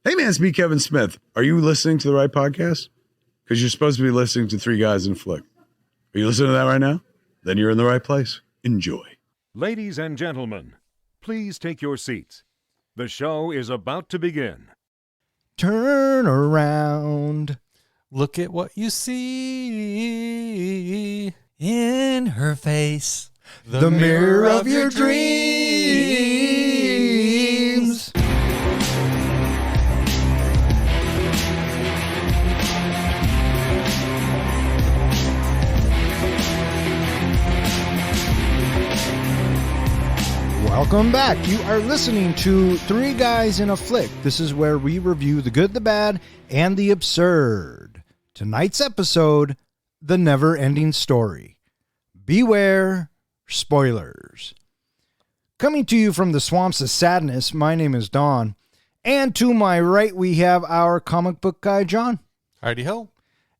Hey man, it's me, Kevin Smith. Are you listening to the right podcast? Because you're supposed to be listening to Three Guys in a Flick. Are you listening to that right now? Then you're in the right place. Enjoy. Ladies and gentlemen, please take your seats. The show is about to begin. Turn around. Look at what you see in her face. The mirror of your dreams. Welcome back. You are listening to Three Guys in a Flick. This is where we review the good, the bad, and the absurd. Tonight's episode, The NeverEnding Story. Beware spoilers. Coming to you from the swamps of sadness, my name is Don. And to my right, we have our comic book guy, John. Heidi ho.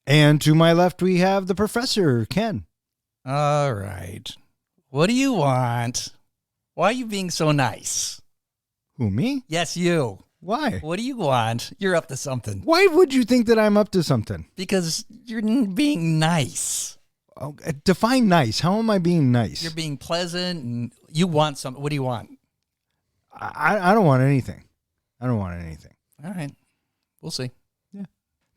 And to my left, we have the professor, Ken. All right. What do you want? Why are you being so nice? Who, me? Yes, you. Why? What do you want? You're up to something. Why would you think that I'm up to something? Because you're being nice. Oh, define nice. How am I being nice? You're being pleasant and you want something. What do you want? I don't want anything. I don't want anything. All right. We'll see. Yeah.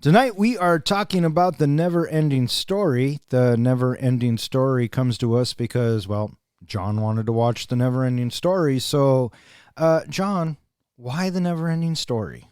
Tonight we are talking about the NeverEnding Story. The NeverEnding Story comes to us because, well, John wanted to watch the NeverEnding Story. So, John, why the NeverEnding Story?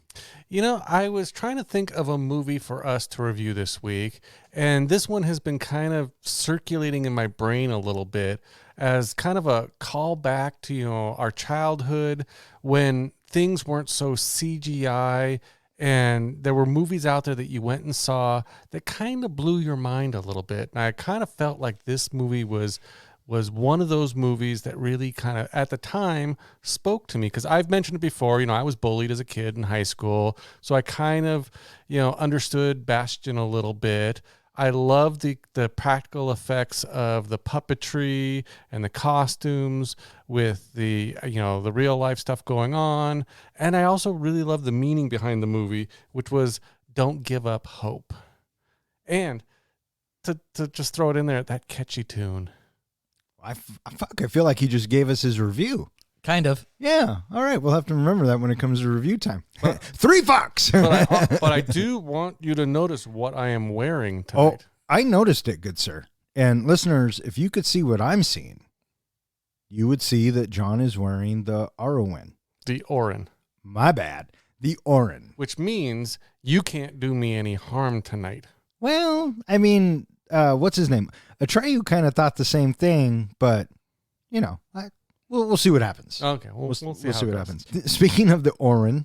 You know, I was trying to think of a movie for us to review this week, and this one has been kind of circulating in my brain a little bit as kind of a callback to, you know, our childhood when things weren't so CGI and there were movies out there that you went and saw that kind of blew your mind a little bit. And I kind of felt like this movie was one of those movies that really kind of, at the time, spoke to me. Because I've mentioned it before, you know, I was bullied as a kid in high school. So I kind of, you know, understood Bastion a little bit. I love the practical effects of the puppetry and the costumes with the, you know, the real life stuff going on. And I also really love the meaning behind the movie, which was don't give up hope. And to just throw it in there, that catchy tune. I feel like he just gave us his review. Kind of. Yeah. All right. We'll have to remember that when it comes to review time. $3. But I do want you to notice what I am wearing tonight. Oh, I noticed it, good sir. And listeners, if you could see what I'm seeing, you would see that John is wearing the Arwen. The Orin. My bad. The Orin. Which means you can't do me any harm tonight. Well, I mean, what's his name? Atreyu kind of thought the same thing, but, you know, we'll see what happens. Okay, we'll see what happens. Speaking of the Orin,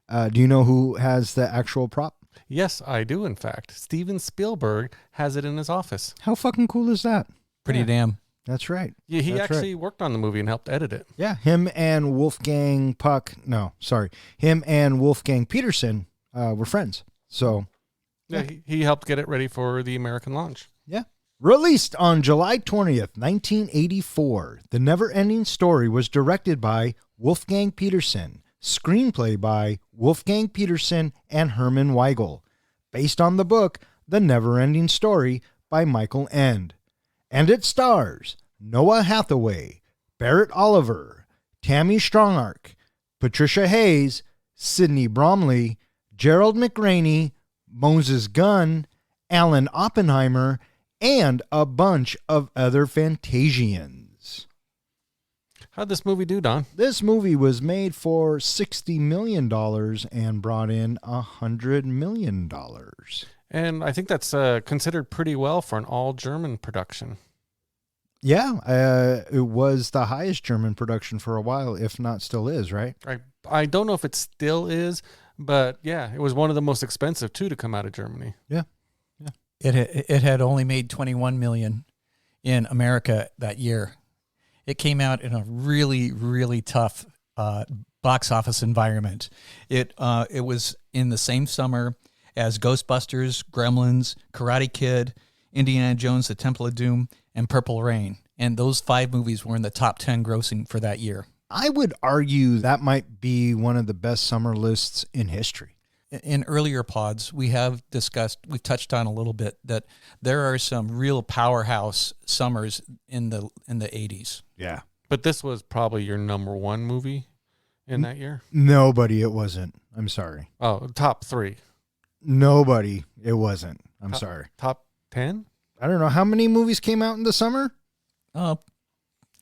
do you know who has the actual prop? Yes, I do, in fact. Steven Spielberg has it in his office. How fucking cool is that? Pretty damn. That's right. Yeah, he That's actually worked on the movie and helped edit it. Yeah, him and Wolfgang Peterson were friends. So, yeah, he helped get it ready for the American launch. Yeah. Released on July 20th, 1984, The NeverEnding Story was directed by Wolfgang Peterson, screenplay by Wolfgang Peterson and Herman Weigel, based on the book The NeverEnding Story by Michael Ende. And it stars Noah Hathaway, Barrett Oliver, Tammy Strongark, Patricia Hayes, Sidney Bromley, Gerald McRaney, Moses Gunn, Alan Oppenheimer, and a bunch of other Fantasians. How'd this movie do, Don? This movie was made for $60 million and brought in $100 million. And I think that's considered pretty well for an all-German production. Yeah, it was the highest German production for a while, if not still is, right? I don't know if it still is, but yeah, it was one of the most expensive, too, to come out of Germany. Yeah. It had only made $21 million in America that year. It came out in a really, really tough box office environment. It was in the same summer as Ghostbusters, Gremlins, Karate Kid, Indiana Jones, The Temple of Doom, and Purple Rain. And those 5 movies were in the top 10 grossing for that year. I would argue that might be one of the best summer lists in history. In earlier pods, we've touched on a little bit that there are some real powerhouse summers in the 80s. Yeah. But this was probably your number one movie in that year? Nobody, it wasn't. I'm sorry. Oh, top 3. Nobody, it wasn't. I'm sorry. Top 10? I don't know. How many movies came out in the summer?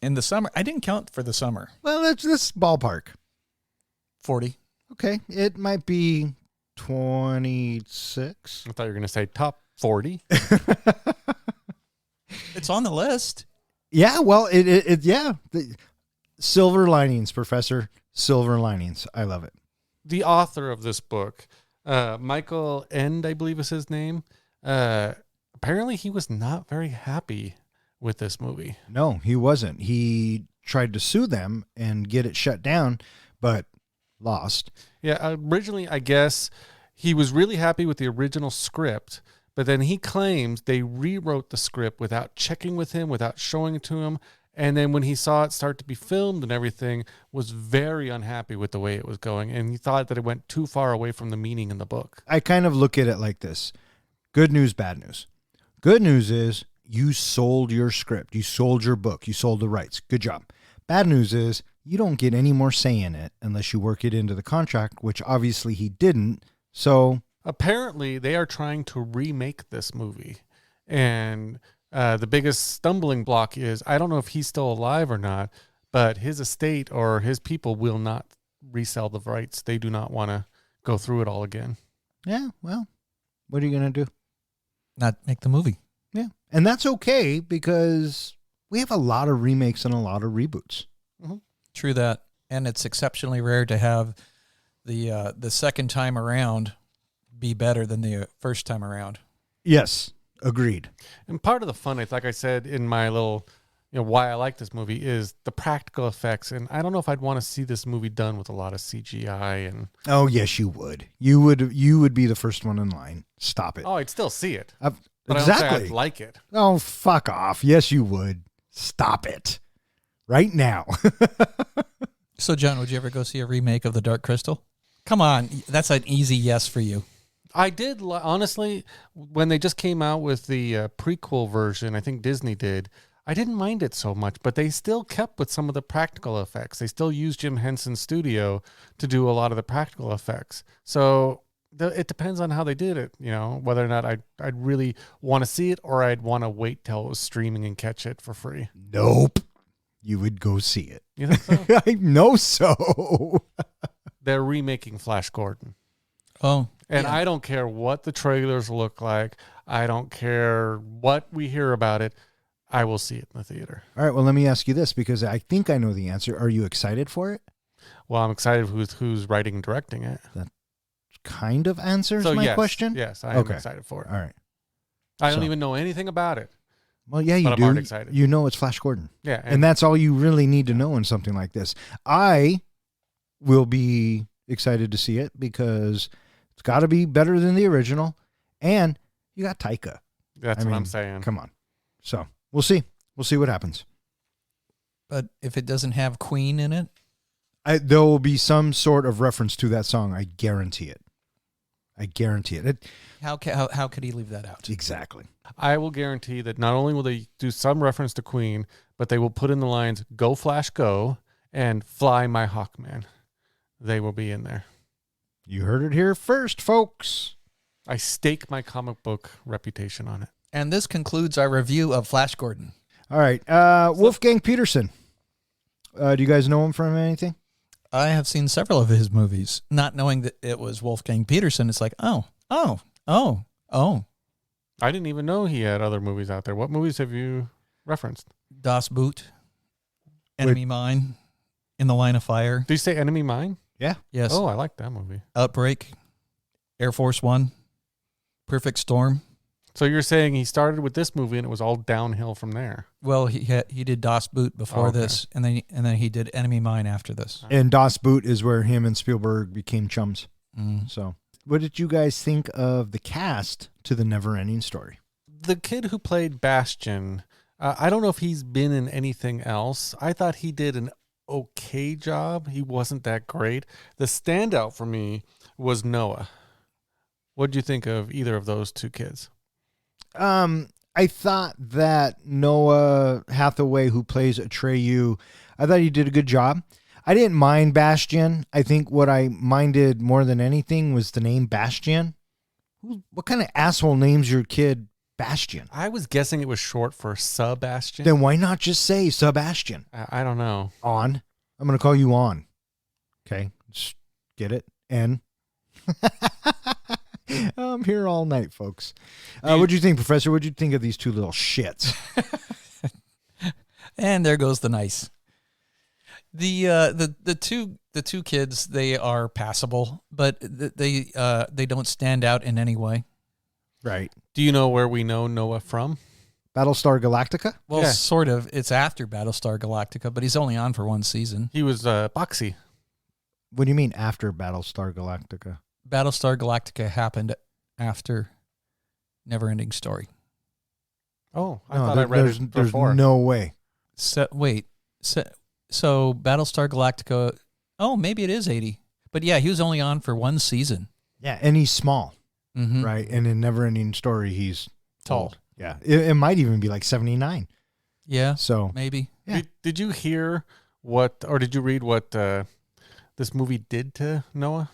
In the summer, I didn't count for the summer. Well, that's ballpark. 40. Okay. It might be 26. I thought you were going to say top 40. It's on the list. Yeah, well, yeah. Silver linings, Professor. Silver linings. I love it. The author of this book, Michael End, I believe is his name. Apparently he was not very happy with this movie. No, he wasn't. He tried to sue them and get it shut down, but lost. Yeah, originally, I guess he was really happy with the original script, but then he claims they rewrote the script without checking with him, without showing it to him. And then when he saw it start to be filmed and everything, was very unhappy with the way it was going. And he thought that it went too far away from the meaning in the book. I kind of look at it like this. Good news, bad news. Good news is you sold your script. You sold your book. You sold the rights. Good job. Bad news is you don't get any more say in it unless you work it into the contract, which obviously he didn't. So apparently they are trying to remake this movie. And the biggest stumbling block is, I don't know if he's still alive or not, but his estate or his people will not resell the rights. They do not want to go through it all again. yeah, well, what are you going to do? Not make the movie. Yeah. And that's okay because we have a lot of remakes and a lot of reboots. Mm-hmm. True that. And it's exceptionally rare to have the second time around be better than the first time around. Yes, agreed. And part of the fun, like I said in my little, why I like this movie is the practical effects. And I don't know if I'd want to see this movie done with a lot of CGI. And Oh, yes, you would. You would be the first one in line. Stop it. oh, I'd still see it. But I don't Exactly. think I'd like it. Oh, fuck off. Yes, you would. Stop it. Right now. So, John, would you ever go see a remake of The Dark Crystal? Come on. That's an easy yes for you. I did, honestly, when they just came out with the prequel version, I think Disney did, I didn't mind it so much, but they still kept with some of the practical effects. They still used Jim Henson's studio to do a lot of the practical effects. So it depends on how they did it, whether or not I'd really want to see it or I'd want to wait till it was streaming and catch it for free. Nope. You would go see it. You think so? I know so. They're remaking Flash Gordon. Oh, And yeah. I don't care what the trailers look like. I don't care what we hear about it. I will see it in the theater. All right, well, let me ask you this because I think I know the answer. Are you excited for it? Well, I'm excited who's writing and directing it. Kind of answers So my yes, question? Yes, I am Okay. excited for it. All right. I don't So- even know anything about it. Well, yeah, you But I'm do. already excited. You know it's Flash Gordon. Yeah, And that's all you really need to know in something like this. I will be excited to see it because it's got to be better than the original. And you got Taika. that's I what I'm mean, saying. Come on. So we'll see. We'll see what happens. But if it doesn't have Queen in it, There will be some sort of reference to that song. I guarantee it. I guarantee it. how could he leave that out? Exactly. I will guarantee that not only will they do some reference to Queen, but they will put in the lines "Go Flash Go" and "Fly My Hawkman." They will be in there. You heard it here first, folks. I stake my comic book reputation on it. And this concludes our review of Flash Gordon. All right. Wolfgang Peterson. Do you guys know him from anything? I have seen several of his movies. Not knowing that it was Wolfgang Peterson, it's like, oh. I didn't even know he had other movies out there. What movies have you referenced? Das Boot, Enemy Mine, In the Line of Fire. Did you say Enemy Mine? Yeah. Yes. Oh, I like that movie. Outbreak, Air Force One, Perfect Storm. So you're saying he started with this movie and it was all downhill from there? Well, he did Das Boot before Okay. this, and then he did Enemy Mine after this. And Das Boot is where him and Spielberg became chums. Mm. So, what did you guys think of the cast to the NeverEnding Story? The kid who played Bastion, I don't know if he's been in anything else. I thought he did an okay job. He wasn't that great. The standout for me was Noah. What did you think of either of those two kids? I thought that Noah Hathaway, who plays Atreyu, I thought he did a good job. I didn't mind Bastian. I think what I minded more than anything was the name Bastian. What kind of asshole names your kid Bastian? I was guessing it was short for Sebastian. Then why not just say Sebastian? I don't know. On. I'm going to call you On. Okay. Just get it? N. I'm here all night, folks. What'd you think, Professor? What'd you think of these two little shits? And there goes the nice. The two kids, they are passable, but they don't stand out in any way. Right. Do you know where we know Noah from? Battlestar Galactica? Well, Yeah. sort of. It's after Battlestar Galactica, but he's only on for one season. He was Boxy. What do you mean after Battlestar Galactica? Battlestar Galactica happened after NeverEnding Story. Oh, I thought I read it there's before. no way. So Battlestar Galactica. Oh, maybe it is 80. But yeah, he was only on for one season. Yeah, and he's small, Mm-hmm. right? And in Neverending Story, he's Tall. old. Yeah, it might even be like 79. Yeah, So maybe. Yeah. Did you hear did you read what this movie did to Noah?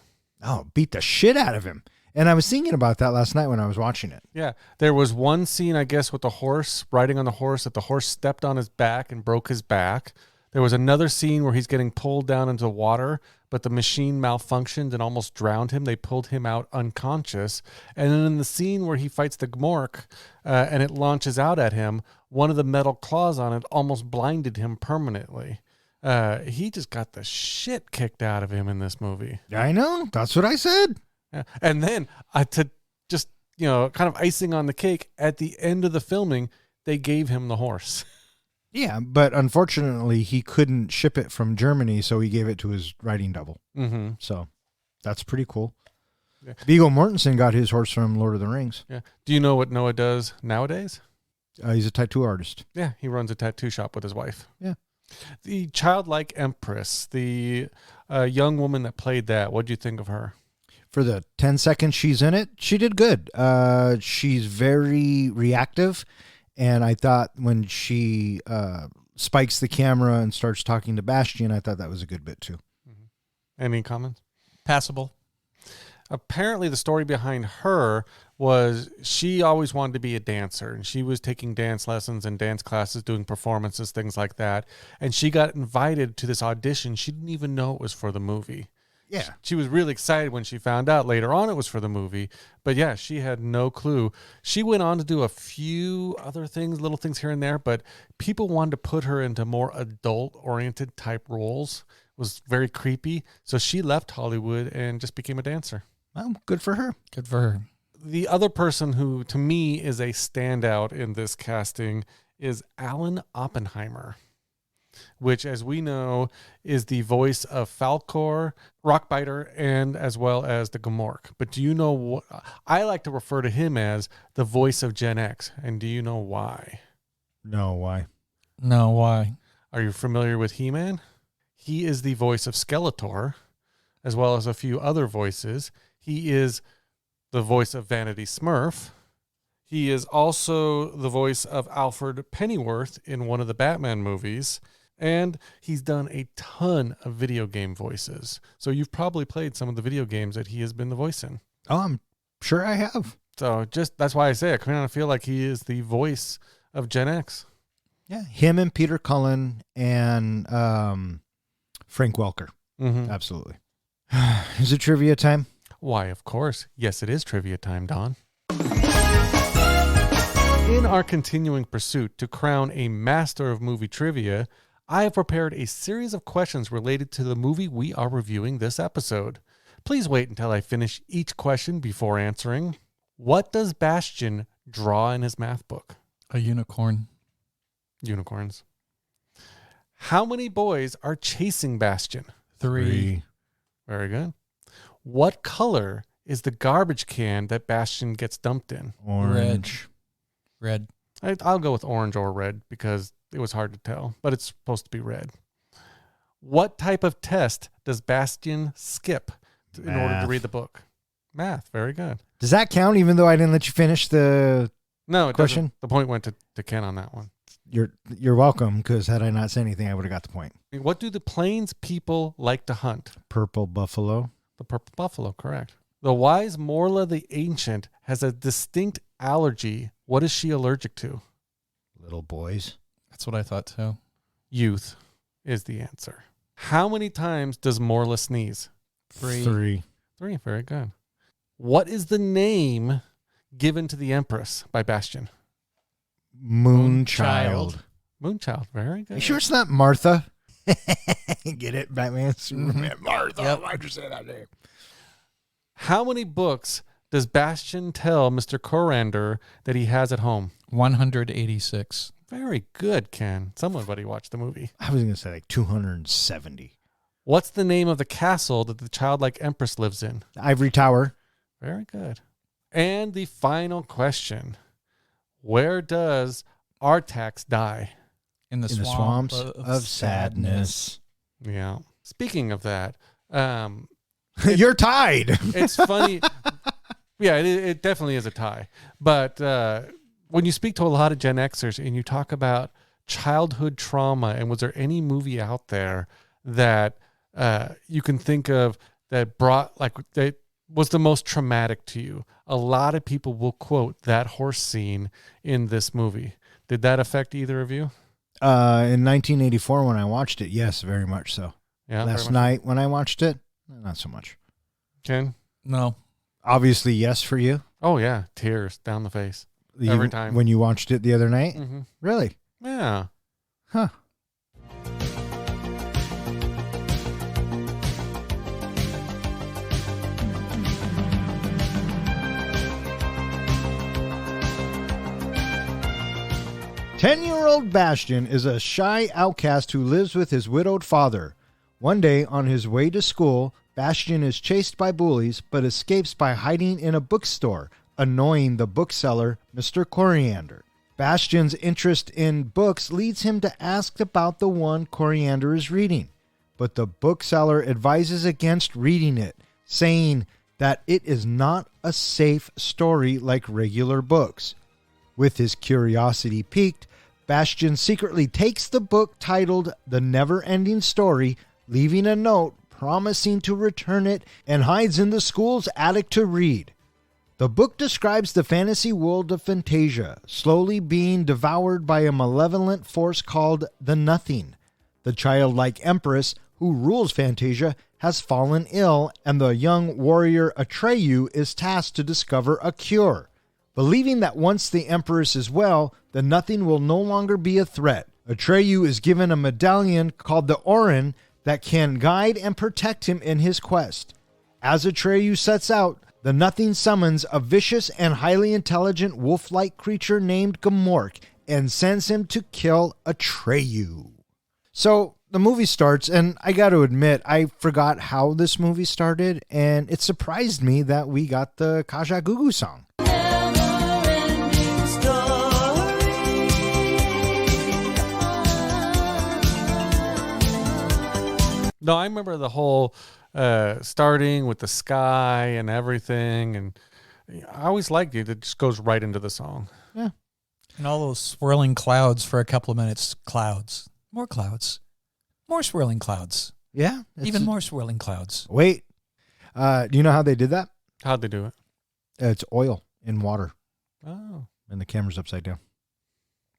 beat the shit out of him. And I was thinking about that last night when I was watching it. Yeah, there was one scene, I guess, with the horse, riding on the horse, that the horse stepped on his back and broke his back. There was another scene where he's getting pulled down into water, but the machine malfunctioned and almost drowned him. They pulled him out unconscious. And then in the scene where he fights the Gmork and it launches out at him, one of the metal claws on it almost blinded him permanently. He just got the shit kicked out of him in this movie. I know. That's what I said. Yeah. And then to just, kind of icing on the cake, at the end of the filming, they gave him the horse. Yeah, but unfortunately, he couldn't ship it from Germany, so he gave it to his riding double. Mm-hmm. So that's pretty cool. Yeah. Viggo Mortensen got his horse from Lord of the Rings. Yeah. Do you know what Noah does nowadays? He's a tattoo artist. Yeah, he runs a tattoo shop with his wife. Yeah. The childlike empress, the young woman that played that, what do you think of her? For the 10 seconds she's in it, she did good. She's very reactive. And I thought when she spikes the camera and starts talking to Bastian, I thought that was a good bit too. Any comments? Passable. Apparently the story behind her was she always wanted to be a dancer, and she was taking dance lessons and dance classes, doing performances, things like that. And she got invited to this audition. She didn't even know it was for the movie. Yeah. She was really excited when she found out later on it was for the movie. But yeah, she had no clue. She went on to do a few other things, little things here and there, but people wanted to put her into more adult-oriented type roles. It was very creepy. So she left Hollywood and just became a dancer. Well, good for her. Good for her. The other person who, to me, is a standout in this casting is Alan Oppenheimer, which, as we know, is the voice of Falkor, Rockbiter, and as well as the Gmork. But do you know what? I like to refer to him as the voice of Gen X. And do you know why? No, why? No, why? Are you familiar with He-Man? He is the voice of Skeletor, as well as a few other voices. He is the voice of Vanity Smurf. He is also the voice of Alfred Pennyworth in one of the Batman movies. And he's done a ton of video game voices. So you've probably played some of the video games that he has been the voice in. Oh, I'm sure I have. So just that's why I say I kind of feel like he is the voice of Gen X. Yeah, him and Peter Cullen and Frank Welker. Mm-hmm. Absolutely. Is it trivia time? Why, of course. Yes, it is trivia time, Don. In our continuing pursuit to crown a master of movie trivia, I have prepared a series of questions related to the movie we are reviewing this episode. Please wait until I finish each question before answering. What does Bastian draw in his math book? A unicorn. Unicorns. How many boys are chasing Bastian? 3. Very good. What color is the garbage can that Bastian gets dumped in? Orange. Red. I'll go with orange or red because it was hard to tell, but it's supposed to be red. What type of test does Bastian skip in order to Math. read the book? Math. Very good. Does that count even though I didn't let you finish the No, it question? doesn't. The point went to Ken on that one. You're welcome, because had I not said anything, I would have got the point. What do the plains people like to hunt? Purple buffalo. The purple buffalo, correct. The wise Morla the Ancient has a distinct allergy. What is she allergic to? Little boys. That's what I thought too. Youth is the answer. How many times does Morla sneeze? 3. 3. 3. Very good. What is the given to the Empress by Bastian? Moonchild. Moonchild. Very good. You sure it's not Martha? Get it, Batman? Superman. Martha. Yep. Why'd you say that name? How many books does Bastian tell Mr. Corander that he has at home? 186. Very good, Ken. Somebody watched the movie. I was going to say like 270. What's the name of the castle that the childlike Empress lives in? Ivory Tower. Very good. And the final question. Where does Artax die? In the In the swamp swamps of sadness. Yeah. Speaking of that, You're tied. it's funny. Yeah, it definitely is a tie. But when you speak to a lot of Gen Xers and you talk about childhood trauma, and was there any movie out there that you can think of that that was the most traumatic to you? A lot of people will quote that horse scene in this movie. Did that affect either of you? In 1984 when I watched it, yes, very much so. Yeah. Last night when I watched it, not so much. Ken? No. Obviously, yes for you. Oh, yeah. Tears down the face. Every time. When you watched it the other night? Mm-hmm. Really? Yeah. Huh. Ten-year-old Bastian is a shy outcast who lives with his widowed father. One day, on his way to school, Bastian is chased by bullies, but escapes by hiding in a bookstore, annoying the bookseller, Mr. Coriander. Bastian's interest in books leads him to ask about the one Coriander is reading, but the bookseller advises against reading it, saying that it is not a safe story like regular books. With his curiosity piqued, Bastian secretly takes the book titled The NeverEnding Story, leaving a note promising to return it, and hides in the school's attic to read. The book describes the fantasy world of Fantasia, slowly being devoured by a malevolent force called the Nothing. The childlike empress who rules Fantasia has fallen ill, and the young warrior Atreyu is tasked to discover a cure. Believing that once the empress is well, the Nothing will no longer be a threat, Atreyu is given a medallion called the Orin that can guide and protect him in his quest. As Atreyu sets out, the Nothing summons a vicious and highly intelligent wolf-like creature named Gamork and sends him to kill Atreyu. So the movie starts, and I got to admit, I forgot how this movie started, and it surprised me that we got the Kaja Gugu song. No, I remember the whole starting with the sky and everything, and I always liked it. It just goes right into the song. Yeah. And all those swirling clouds for a couple of minutes. Clouds. More clouds. More swirling clouds. Yeah. Even more swirling clouds. Wait. Do you know how they did that? How'd they do it? It's oil in water, Oh. and the camera's upside down.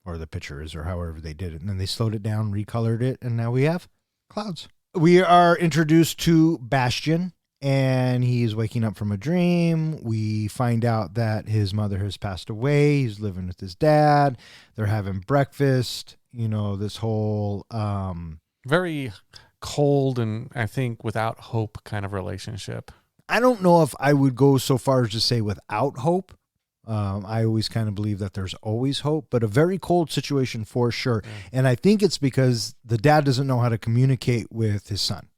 Or the picture is, or however they did it. And then they slowed it down, recolored it, and now we have clouds. We are introduced to Bastian, and he's waking up from a dream. We find out that his mother has passed away. He's living with his dad. They're having breakfast. You know, this whole... Very cold and, I think, without hope kind of relationship. I don't know if I would go so far as to say without hope. I always kind of believe that there's always hope, but a very cold situation for sure. Yeah. And I think it's because the dad doesn't know how to communicate with his son,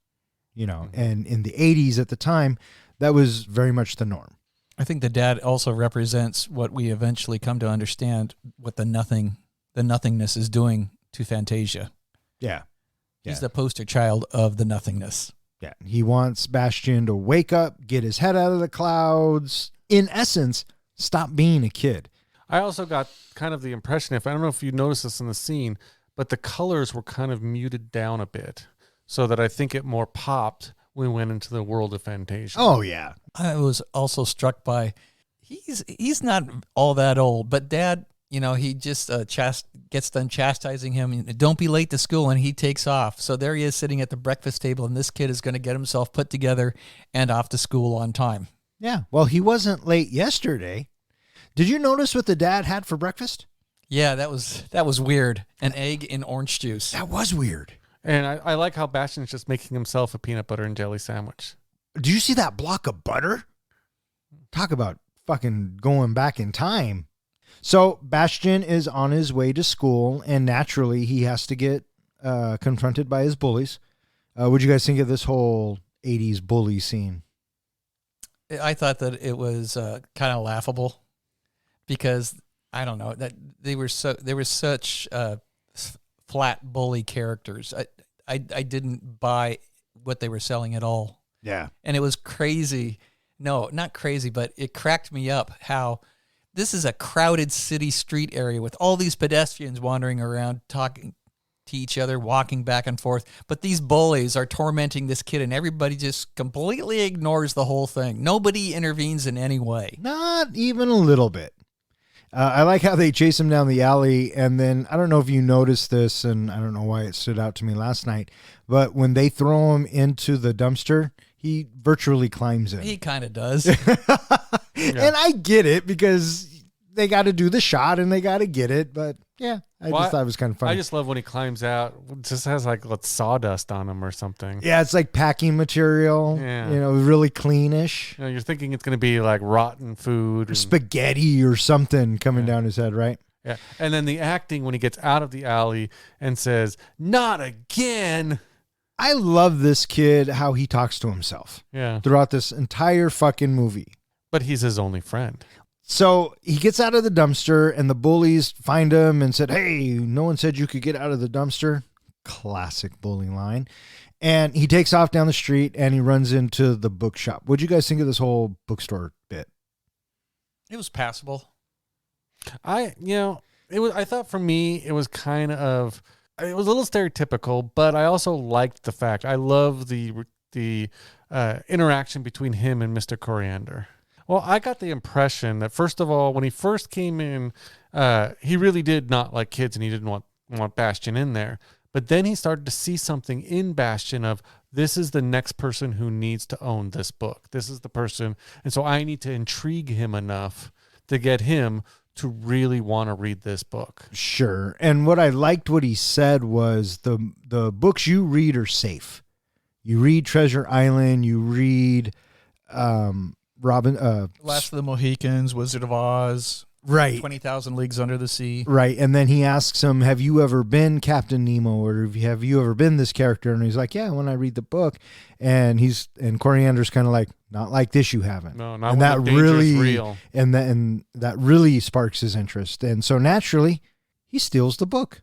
you know, and in the 80s at the time, that was very much the norm. I think the dad also represents what we eventually come to understand what the nothingness is doing to Fantasia. Yeah. He's Yeah. the poster child of the nothingness. Yeah, he wants Bastion to wake up, get his head out of the clouds. In essence, stop being a kid. I also got kind of the impression, I don't know if you noticed this in the scene, but the colors were kind of muted down a bit so that I think it more popped when we went into the world of Fantasia. Oh, yeah. I was also struck by he's not all that old, but Dad, he just gets done chastising him. Don't be late to school, and he takes off. So there he is sitting at the breakfast table, and this kid is going to get himself put together and off to school on time. Yeah, well, he wasn't late yesterday. Did you notice what the dad had for breakfast? Yeah, that was weird. An egg in orange juice. That was weird. And I like how Bastion's just making himself a peanut butter and jelly sandwich. Did you see that block of butter? Talk about fucking going back in time. So Bastion is on his way to school, and naturally he has to get confronted by his bullies. What'd you guys think of this whole 80s bully scene? I thought that it was kind of laughable because I don't know that they were such flat bully characters. I didn't buy what they were selling at all. Yeah. And it was crazy. No, not crazy, but it cracked me up how this is a crowded city street area with all these pedestrians wandering around, talking to each other, walking back and forth. But these bullies are tormenting this kid, and everybody just completely ignores the whole thing. Nobody intervenes in any way. Not even a little bit. I like how they chase him down the alley, and then I don't know if you noticed this, and I don't know why it stood out to me last night, but when they throw him into the dumpster, he virtually climbs in. He kind of does. And I get it because they got to do the shot and they got to get it, but yeah, I just thought it was kind of funny. I just love when he climbs out. It just has like sawdust on him or something. Yeah, it's like packing material, Yeah. Really cleanish. You're thinking it's going to be like rotten food. Or spaghetti or something coming down his head, right? Yeah. And then the acting when he gets out of the alley and says, "Not again." I love this kid, how he talks to himself Yeah. throughout this entire fucking movie. But he's his only friend. So he gets out of the dumpster and the bullies find him and said, "Hey, no one said you could get out of the dumpster." Classic bully line. And he takes off down the street and he runs into the bookshop. What'd you guys think of this whole bookstore bit? It was passable. I thought for me, it was kind of, it was a little stereotypical, but I also liked the fact, I love the interaction between him and Mr. Coriander. Well, I got the impression that, first of all, when he first came in, he really did not like kids and he didn't want Bastion in there. But then he started to see something in Bastion of, this is the next person who needs to own this book. This is the person. And so I need to intrigue him enough to get him to really want to read this book. Sure. And what I liked what he said was the books you read are safe. You read Treasure Island, you read Last of the Mohicans, Wizard of Oz, right. 20,000 Leagues Under the Sea. Right. And then he asks him, "Have you ever been Captain Nemo, or have you ever been this character?" And he's like, "Yeah, when I read the book." And Coriander's kind of like, "Not like this, you haven't." No, not and when that the danger is really real. And that really sparks his interest. And so naturally, he steals the book.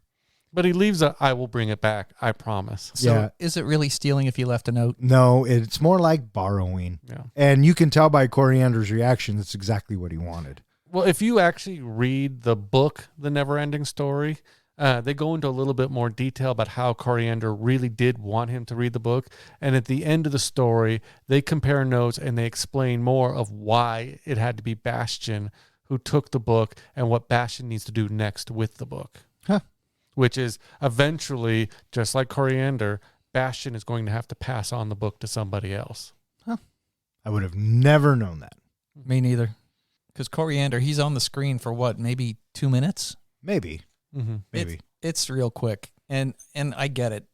But he leaves I will bring it back, I promise. So Yeah. is it really stealing if he left a note? No, it's more like borrowing. Yeah. And you can tell by Coriander's reaction, that's exactly what he wanted. Well, if you actually read the book, The NeverEnding Story, they go into a little bit more detail about how Coriander really did want him to read the book. And at the end of the story, they compare notes and they explain more of why it had to be Bastion who took the book and what Bastion needs to do next with the book. Huh. Which is eventually, just like Coriander, Bastion is going to have to pass on the book to somebody else. I would have never known that. Me neither. Because Coriander, he's on the screen for what, maybe 2 minutes? Maybe. Mm-hmm. Maybe. It's real quick. And I get it.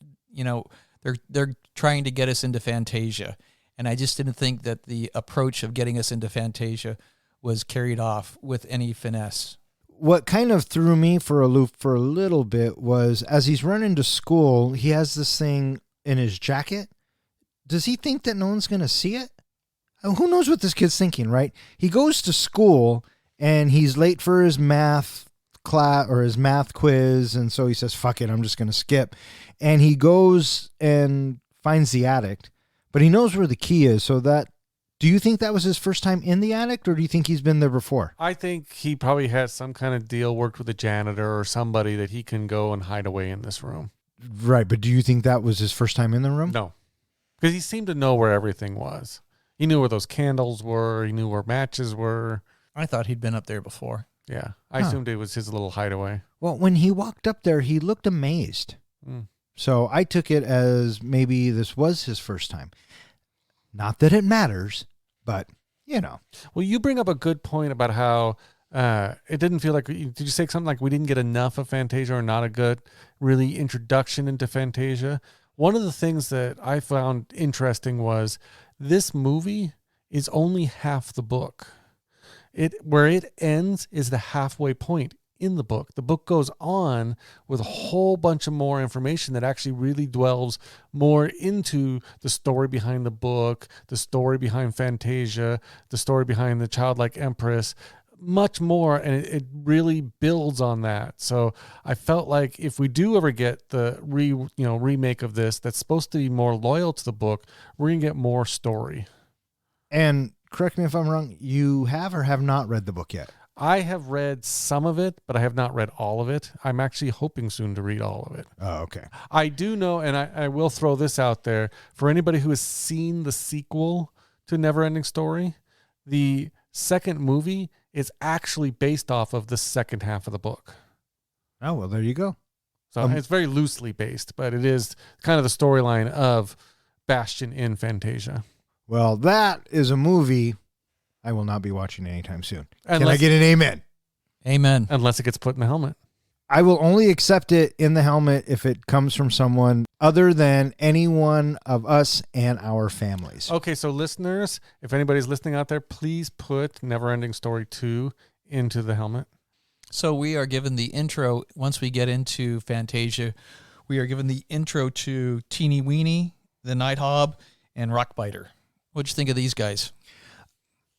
They're trying to get us into Fantasia. And I just didn't think that the approach of getting us into Fantasia was carried off with any finesse. What kind of threw me for a loop for a little bit was, as he's running to school, he has this thing in his jacket. Does he think that no one's going to see it? Who knows what this kid's thinking, right? He goes to school and he's late for his math class or his math quiz. And so he says, fuck it, I'm just going to skip. And he goes and finds the attic, but he knows where the key is. So do you think that was his first time in the attic, or do you think he's been there before? I think he probably has some kind of deal, worked with a janitor or somebody that he can go and hide away in this room. Right. But do you think that was his first time in the room? No, because he seemed to know where everything was. He knew where those candles were. He knew where matches were. I thought he'd been up there before. Yeah. I assumed it was his little hideaway. Well, when he walked up there, he looked amazed. So I took it as maybe this was his first time. Not that it matters, but, you know. Well, you bring up a good point about how it didn't feel like, did you say something like we didn't get enough of Fantasia or not a good really introduction into Fantasia? One of the things that I found interesting was this movie is only half the book. Where it ends is the halfway point in the book. The book goes on with a whole bunch of more information that actually really dwells more into the story behind the book, the story behind Fantasia, the story behind the childlike empress, much more, and it really builds on that. So I felt like if we do ever get the remake of this that's supposed to be more loyal to the book, we're gonna get more story. And correct me if I'm wrong, you have or have not read the book yet? I have read some of it, but I have not read all of it. I'm actually hoping soon to read all of it. Oh, okay. I do know, and I will throw this out there, for anybody who has seen the sequel to NeverEnding Story, the second movie is actually based off of the second half of the book. Oh, well, there you go. So it's very loosely based, but it is kind of the storyline of Bastion in Fantasia. Well, that is a movie I will not be watching anytime soon. Can I Unless- get an amen? Amen. Unless it gets put in the helmet. I will only accept it in the helmet if it comes from someone other than any one of us and our families. Okay, so listeners, if anybody's listening out there, please put NeverEnding Story 2 into the helmet. So we are given the intro. Once we get into Fantasia, we are given the intro to Teeny Weeny, the Night Hob, and Rockbiter. What'd you think of these guys?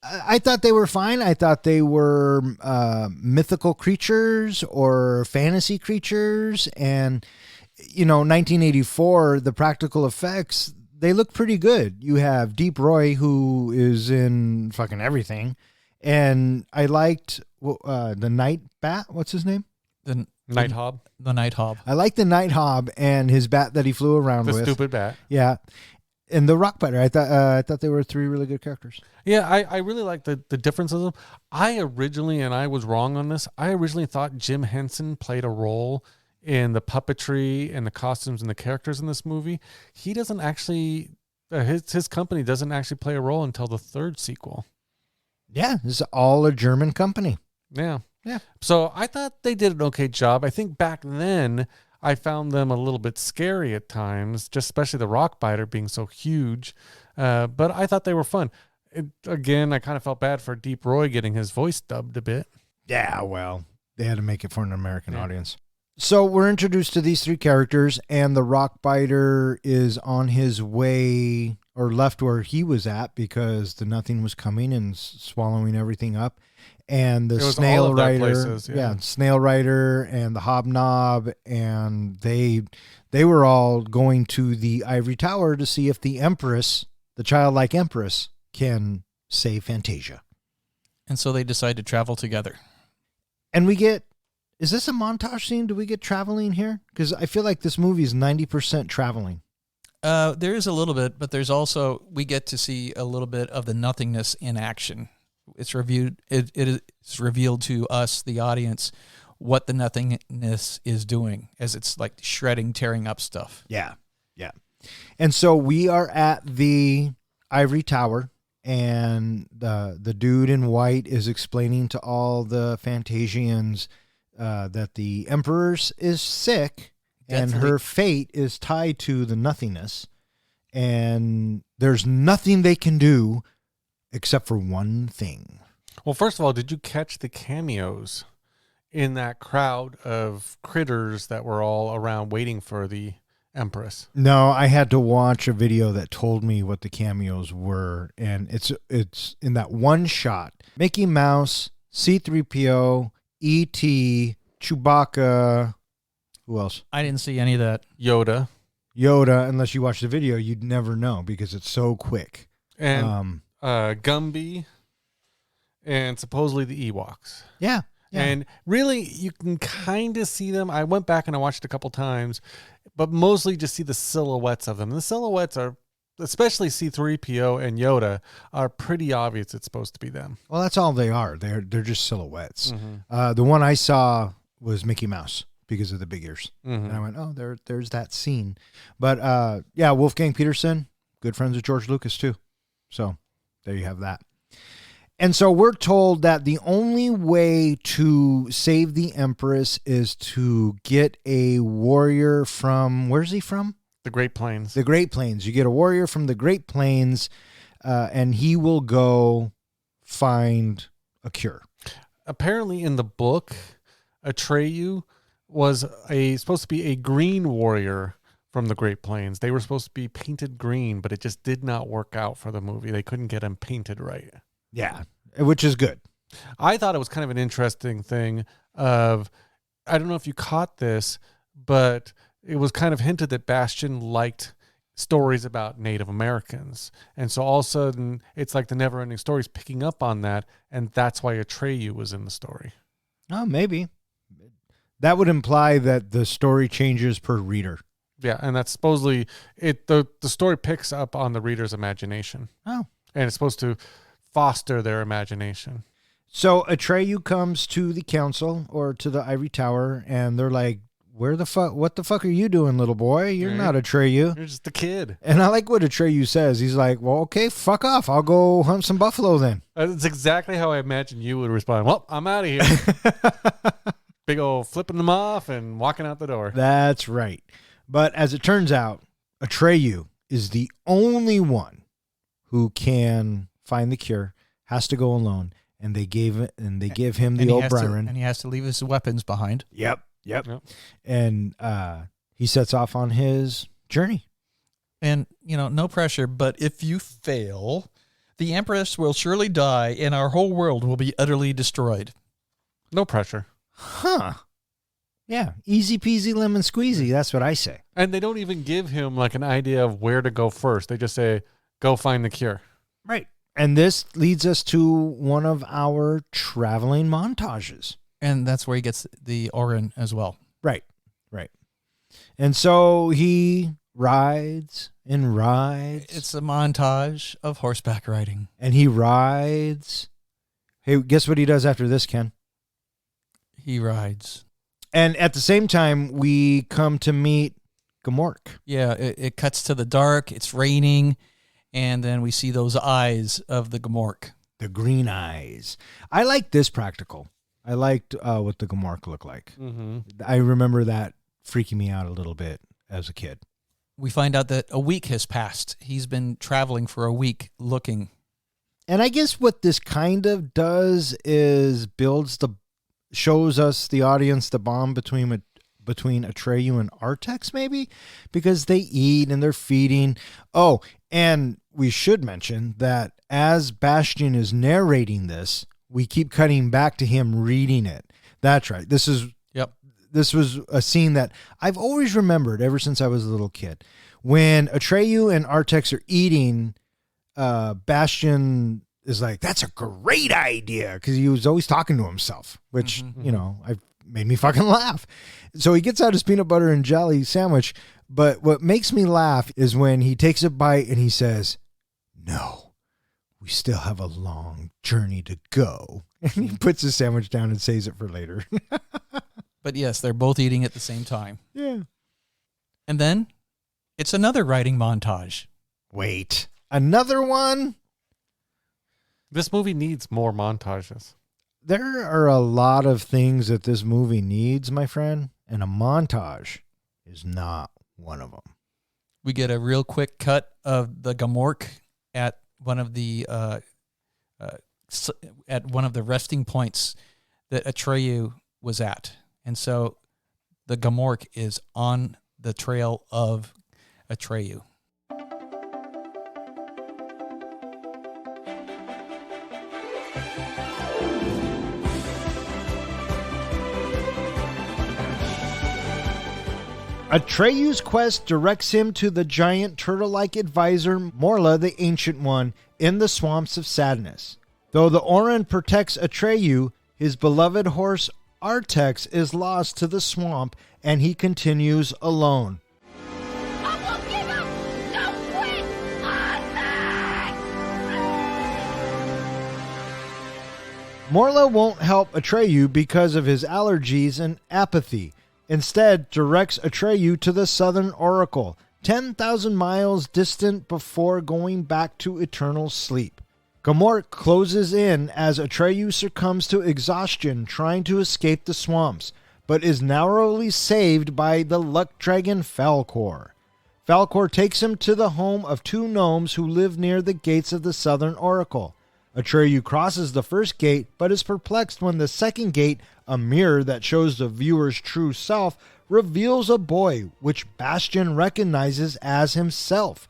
I thought they were fine. I thought they were mythical creatures or fantasy creatures. And, 1984, the practical effects, they look pretty good. You have Deep Roy, who is in fucking everything. And I liked the Night Bat. What's his name? The Night Hob. The Night Hob. I like the Night Hob and his bat that he flew around The with. stupid bat. Yeah. And the Rockbiter. I thought they were three really good characters. Yeah, I really like the difference of them. I originally, and I was wrong on this, I originally thought Jim Henson played a role in the puppetry and the costumes and the characters in this movie. He doesn't actually, his company doesn't actually play a role until the third sequel. Yeah, this is all a German company. Yeah. Yeah. So I thought they did an okay job. I think back then I found them a little bit scary at times, just especially the Rockbiter being so huge. But I thought they were fun. Again, I kind of felt bad for Deep Roy getting his voice dubbed a bit. Yeah, well, they had to make it for an American audience. So we're introduced to these three characters, and the Rockbiter is on his way, or left where he was at, because the Nothing was coming and swallowing everything up. And the Snail Rider, Snail Rider and the Hobnob, and they were all going to the Ivory Tower to see if the Empress, the childlike Empress, can save Fantasia. And so they decide to travel together. And we get, is this a montage scene? Do we get traveling here? Because I feel like this movie is 90% traveling. There is a little bit, but there's also, we get to see a little bit of the nothingness in action. It's reviewed. It is revealed to us, the audience, what the nothingness is doing, as it's like shredding, tearing up stuff. Yeah, yeah. And so we are at the Ivory Tower, and the dude in white is explaining to all the Fantasians that the Emperor is sick, and her fate is tied to the nothingness, and there's nothing they can do except for one thing. Well, first of all, did you catch the cameos in that crowd of critters that were all around waiting for the Empress? No, I had to watch a video that told me what the cameos were, and it's in that one shot. Mickey Mouse, C-3PO, E.T., Chewbacca. Who else? I didn't see any of that. Yoda. Yoda. Unless you watch the video, you'd never know because it's so quick. And Gumby. And supposedly the Ewoks. Yeah. And really, you can kind of see them. I went back and I watched a couple times, but mostly just see the silhouettes of them. The silhouettes are, especially C-3PO and Yoda, are pretty obvious it's supposed to be them. Well, that's all they are. They're just silhouettes. Mm-hmm. The one I saw was Mickey Mouse because of the big ears. Mm-hmm. And I went, oh, there's that scene. But yeah, Wolfgang Petersen, good friends with George Lucas too. So there you have that. And so we're told that the only way to save the Empress is to get a warrior from, where's he from? The Great Plains. The Great Plains. You get a warrior from the Great Plains, and he will go find a cure. Apparently in the book, Atreyu was supposed to be a green warrior from the Great Plains. They were supposed to be painted green, but it just did not work out for the movie. They couldn't get him painted right. Yeah, which is good. I thought it was kind of an interesting thing of, I don't know if you caught this, but it was kind of hinted that Bastian liked stories about Native Americans. And so all of a sudden, it's like the NeverEnding Story is picking up on that, and that's why Atreyu was in the story. Oh, maybe. That would imply that the story changes per reader. Yeah, and that's supposedly, the story picks up on the reader's imagination. Oh. And it's supposed to foster their imagination. So Atreyu comes to the council or to the Ivory Tower, and they're like, what the fuck are you doing, little boy? You're not Atreyu. You're just a kid. And I like what Atreyu says. He's like, well, okay, fuck off. I'll go hunt some buffalo then. That's exactly how I imagine you would respond. Well, I'm out of here. Big old flipping them off and walking out the door. That's right. But as it turns out, Atreyu is the only one who can find the cure, has to go alone, and they give him the old Byron. And he has to leave his weapons behind. Yep. And he sets off on his journey. And, no pressure, but if you fail, the Empress will surely die and our whole world will be utterly destroyed. No pressure. Huh. Yeah. Easy peasy lemon squeezy. That's what I say. And they don't even give him like an idea of where to go first. They just say, go find the cure. Right. And this leads us to one of our traveling montages. And that's where he gets the Orin as well. Right. And so he rides and rides. It's a montage of horseback riding. And he rides. Hey, guess what he does after this, Ken? He rides. And at the same time, we come to meet Gamork. Yeah, it cuts to the dark. It's raining. And then we see those eyes of the Gamork. The green eyes. I like this practical. I liked what the Gamork looked like. Mm-hmm. I remember that freaking me out a little bit as a kid. We find out that a week has passed. He's been traveling for a week looking. And I guess what this kind of does is shows us, the audience, the bond between Atreyu and Artax, maybe, because they eat and they're feeding. Oh, and we should mention that as Bastian is narrating this, we keep cutting back to him reading it. That's right. This was a scene that I've always remembered ever since I was a little kid. When Atreyu and Artax are eating, Bastian is like, that's a great idea, because he was always talking to himself, which, I made me fucking laugh. So he gets out his peanut butter and jelly sandwich, but what makes me laugh is when he takes a bite and he says, no, we still have a long journey to go. And he puts his sandwich down and saves it for later. But yes, they're both eating at the same time. Yeah. And then it's another riding montage. Wait, another one? This movie needs more montages. There are a lot of things that this movie needs, my friend, and a montage is not one of them. We get a real quick cut of the Gamork at one of the resting points that Atreyu was at. And so the Gamork is on the trail of Atreyu. Atreyu's quest directs him to the giant turtle-like advisor Morla the Ancient One in the Swamps of Sadness. Though the Orin protects Atreyu, his beloved horse Artax is lost to the swamp and he continues alone. I won't give up! Don't quit! Morla won't help Atreyu because of his allergies and apathy. Instead, directs Atreyu to the Southern Oracle, 10,000 miles distant before going back to eternal sleep. Gamork closes in as Atreyu succumbs to exhaustion trying to escape the swamps, but is narrowly saved by the luck dragon Falkor. Falkor takes him to the home of two gnomes who live near the gates of the Southern Oracle. Atreyu crosses the first gate, but is perplexed when the second gate, a mirror that shows the viewer's true self, reveals a boy, which Bastian recognizes as himself.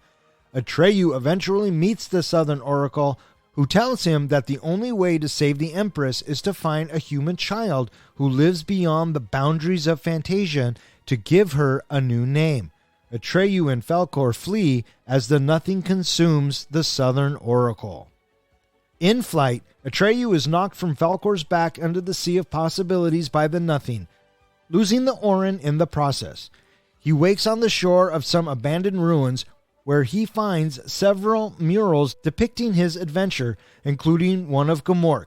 Atreyu eventually meets the Southern Oracle, who tells him that the only way to save the Empress is to find a human child who lives beyond the boundaries of Fantasia to give her a new name. Atreyu and Falkor flee as the Nothing consumes the Southern Oracle. In flight, Atreyu is knocked from Falkor's back under the sea of possibilities by the Nothing, losing the Orin in the process. He wakes on the shore of some abandoned ruins where he finds several murals depicting his adventure, including one of Gamork.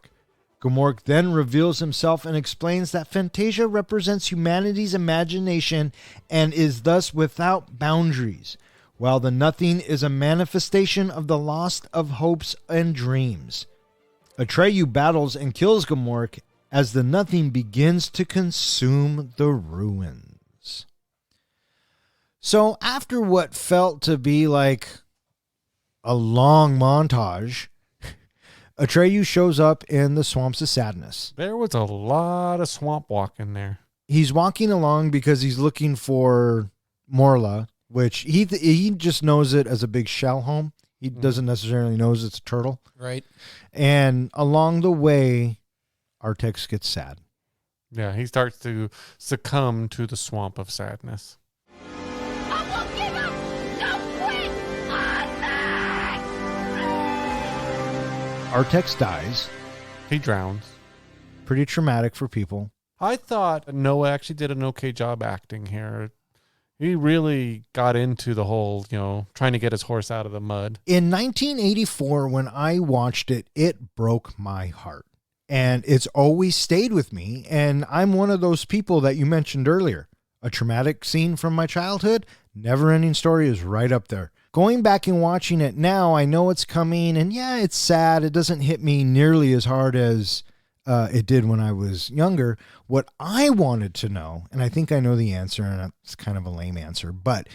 Gamork then reveals himself and explains that Fantasia represents humanity's imagination and is thus without boundaries, while the Nothing is a manifestation of the lost of hopes and dreams. Atreyu battles and kills Gamork as the Nothing begins to consume the ruins. So after what felt to be like a long montage, Atreyu shows up in the Swamps of Sadness. There was a lot of swamp walking there. He's walking along because he's looking for Morla, which he just knows it as a big shell home. He doesn't necessarily knows it's a turtle. Right. And along the way, Artax gets sad. Yeah, he starts to succumb to the swamp of sadness. I won't give up! Don't quit! Artax dies. He drowns. Pretty traumatic for people. I thought Noah actually did an okay job acting here. He really got into the whole, trying to get his horse out of the mud. In 1984, when I watched it, it broke my heart. And it's always stayed with me. And I'm one of those people that you mentioned earlier. A traumatic scene from my childhood, NeverEnding Story is right up there. Going back and watching it now, I know it's coming. And yeah, it's sad. It doesn't hit me nearly as hard as it did when I was younger. What I wanted to know, and I think I know the answer, and it's kind of a lame answer, but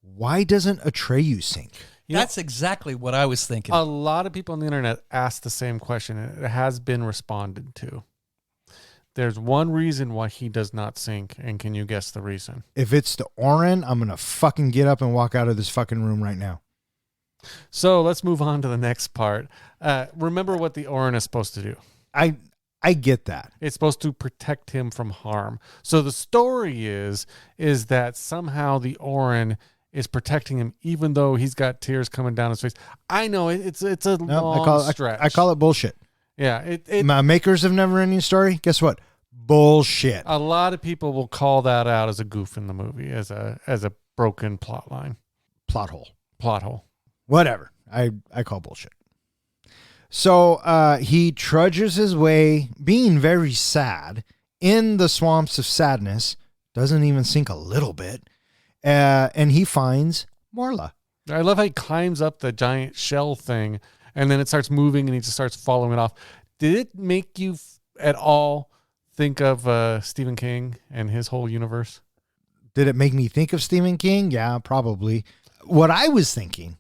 why doesn't Atreyu sink? That's exactly what I was thinking. A lot of people on the internet asked the same question, and it has been responded to. There's one reason why he does not sink, and can you guess the reason? If it's the Orin, I'm going to fucking get up and walk out of this fucking room right now. So let's move on to the next part. Remember what the Orin is supposed to do. I get that. It's supposed to protect him from harm. So the story is that somehow the Orin is protecting him, even though he's got tears coming down his face. I know it's a long stretch. I call it bullshit. Yeah, Makers of NeverEnding Story. Guess what? Bullshit. A lot of people will call that out as a goof in the movie, as a broken plot line, Plot hole. Whatever. I call bullshit. So he trudges his way, being very sad, in the Swamps of Sadness. Doesn't even sink a little bit. And he finds Morla. I love how he climbs up the giant shell thing, and then it starts moving, and he just starts following it off. Did it make you at all think of Stephen King and his whole universe? Did it make me think of Stephen King? Yeah, probably. What I was thinking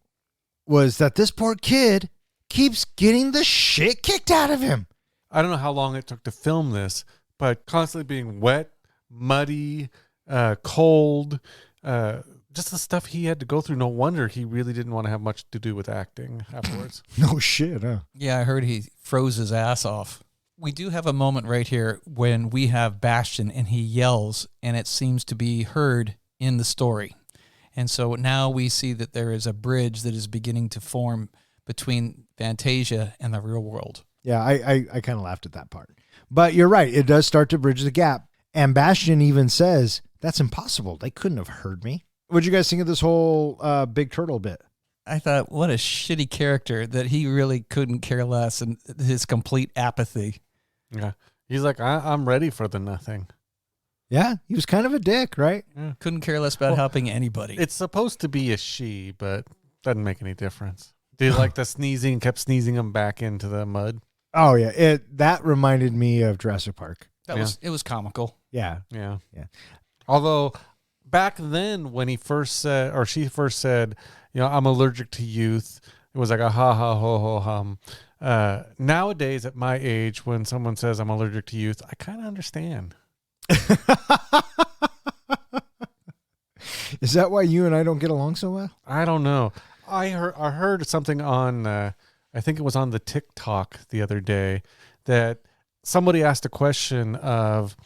was that this poor kid keeps getting the shit kicked out of him. I don't know how long it took to film this, but constantly being wet, muddy, cold, just the stuff he had to go through. No wonder he really didn't want to have much to do with acting afterwards. No shit, huh? Yeah, I heard he froze his ass off. We do have a moment right here when we have Bastian and he yells, and it seems to be heard in the story. And so now we see that there is a bridge that is beginning to form between Fantasia and the real world. Yeah, I kind of laughed at that part. But you're right. It does start to bridge the gap. And Bastion even says, that's impossible. They couldn't have heard me. What'd you guys think of this whole Big Turtle bit? I thought, what a shitty character that he really couldn't care less, and his complete apathy. Yeah. He's like, I'm ready for the nothing. Yeah, he was kind of a dick, right? Yeah. Couldn't care less about helping anybody. It's supposed to be a she, but doesn't make any difference. Did you like the sneezing, kept sneezing him back into the mud? Oh, yeah. That reminded me of Jurassic Park. It was comical. Yeah. Yeah. Yeah. Although back then when he first said, or she first said, I'm allergic to youth, it was like a ha ha ho ho hum. Nowadays at my age, when someone says I'm allergic to youth, I kind of understand. Is that why you and I don't get along so well? I don't know. I heard something on, I think it was on the TikTok the other day, that somebody asked a question of,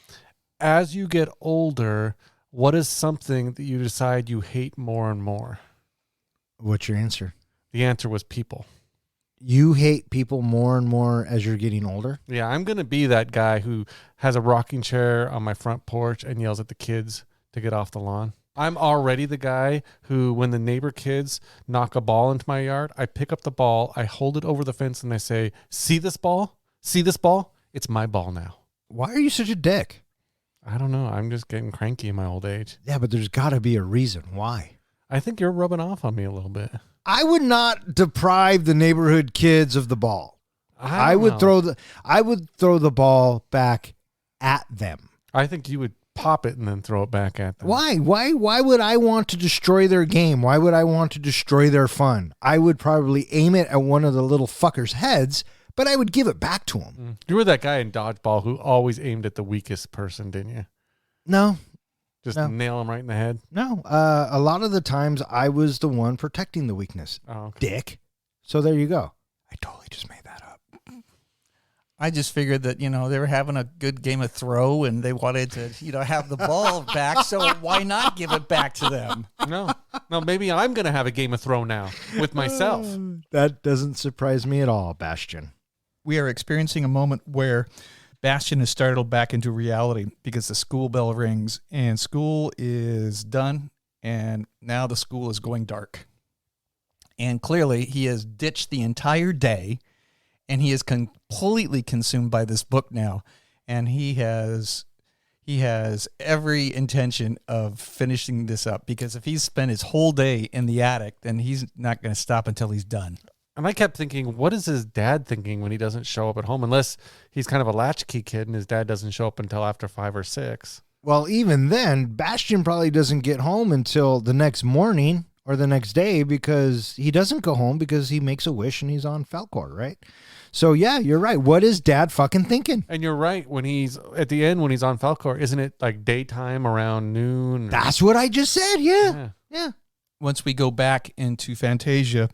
as you get older, what is something that you decide you hate more and more? What's your answer? The answer was people. You hate people more and more as you're getting older? Yeah, I'm going to be that guy who has a rocking chair on my front porch and yells at the kids to get off the lawn. I'm already the guy who, when the neighbor kids knock a ball into my yard, I pick up the ball, I hold it over the fence, and I say, see this ball? See this ball? It's my ball now. Why are you such a dick? I don't know. I'm just getting cranky in my old age. Yeah, but there's got to be a reason why. I think you're rubbing off on me a little bit. I would not deprive the neighborhood kids of the ball. I would throw the ball back at them. I think you would pop it and then throw it back at them. Why? Why would I want to destroy their game? Why would I want to destroy their fun? I would probably aim it at one of the little fuckers' heads, but I would give it back to him. You were that guy in dodgeball who always aimed at the weakest person, didn't you? No. Just No. nail him right in the head? No. A lot of the times I was the one protecting the weakness. Oh, okay. Dick. So there you go. I totally just made that up. I just figured that, they were having a good game of throw and they wanted to, have the ball back. So why not give it back to them? No, maybe I'm going to have a game of throw now with myself. That doesn't surprise me at all, Bastion. We are experiencing a moment where Bastion is startled back into reality because the school bell rings and school is done. And now the school is going dark. And clearly he has ditched the entire day. And he is completely consumed by this book now. And he has every intention of finishing this up, because if he's spent his whole day in the attic, then he's not going to stop until he's done. And I kept thinking, what is his dad thinking when he doesn't show up at home? Unless he's kind of a latchkey kid and his dad doesn't show up until after 5 or 6. Well, even then, Bastion probably doesn't get home until the next morning or the next day, because he doesn't go home because he makes a wish and he's on Falcor, right? So, yeah, you're right. What is Dad fucking thinking? And you're right. When he's at the end, when he's on Falcor, isn't it like daytime around noon? That's what I just said. Yeah. Once we go back into Fantasia,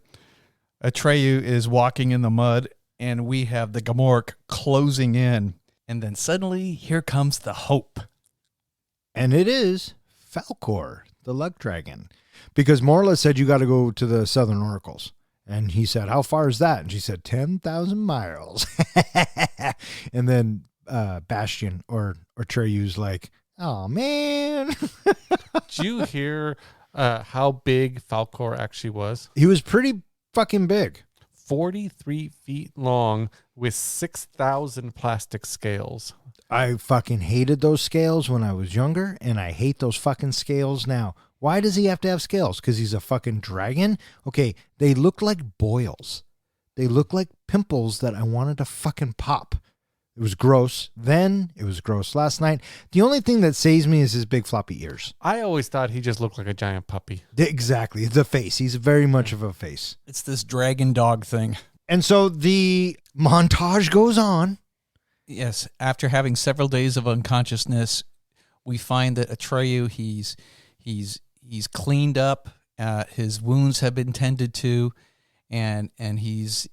Atreyu is walking in the mud and we have the Gamorrean closing in. And then suddenly here comes the hope. And it is Falcor, the luck dragon. Because Morla said you got to go to the Southern Oracles. And he said, how far is that? And she said, 10,000 miles. And then Bastion or Treyu's like, oh, man. Did you hear how big Falcor actually was? He was pretty fucking big. 43 feet long with 6,000 plastic scales. I fucking hated those scales when I was younger, and I hate those fucking scales now. Why does he have to have scales? Because he's a fucking dragon? Okay, they look like boils. They look like pimples that I wanted to fucking pop. It was gross then. It was gross last night. The only thing that saves me is his big floppy ears. I always thought he just looked like a giant puppy. Exactly. It's a face. He's very much of a face. It's this dragon dog thing. And so the montage goes on. Yes, after having several days of unconsciousness, we find that Atreyu, he's cleaned up, his wounds have been tended to, and he's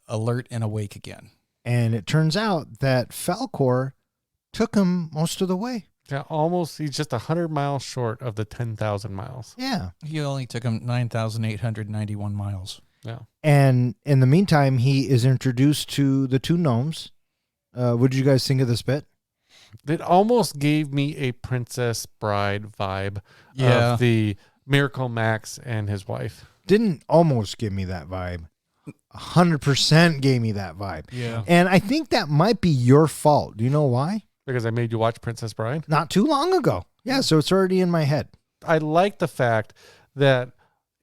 alert and awake again. And it turns out that Falcor took him most of the way. Yeah, almost. He's just 100 miles short of the 10,000 miles. Yeah. He only took him 9,891 miles. Yeah. And in the meantime, he is introduced to the two gnomes. What did you guys think of this bit? It almost gave me a Princess Bride vibe Yeah. of the Miracle Max and his wife. Didn't almost give me that vibe. 100% gave me that vibe. Yeah. And I think that might be your fault. Do you know why? Because I made you watch Princess Bride. Not too long ago. Yeah, so it's already in my head. I like the fact that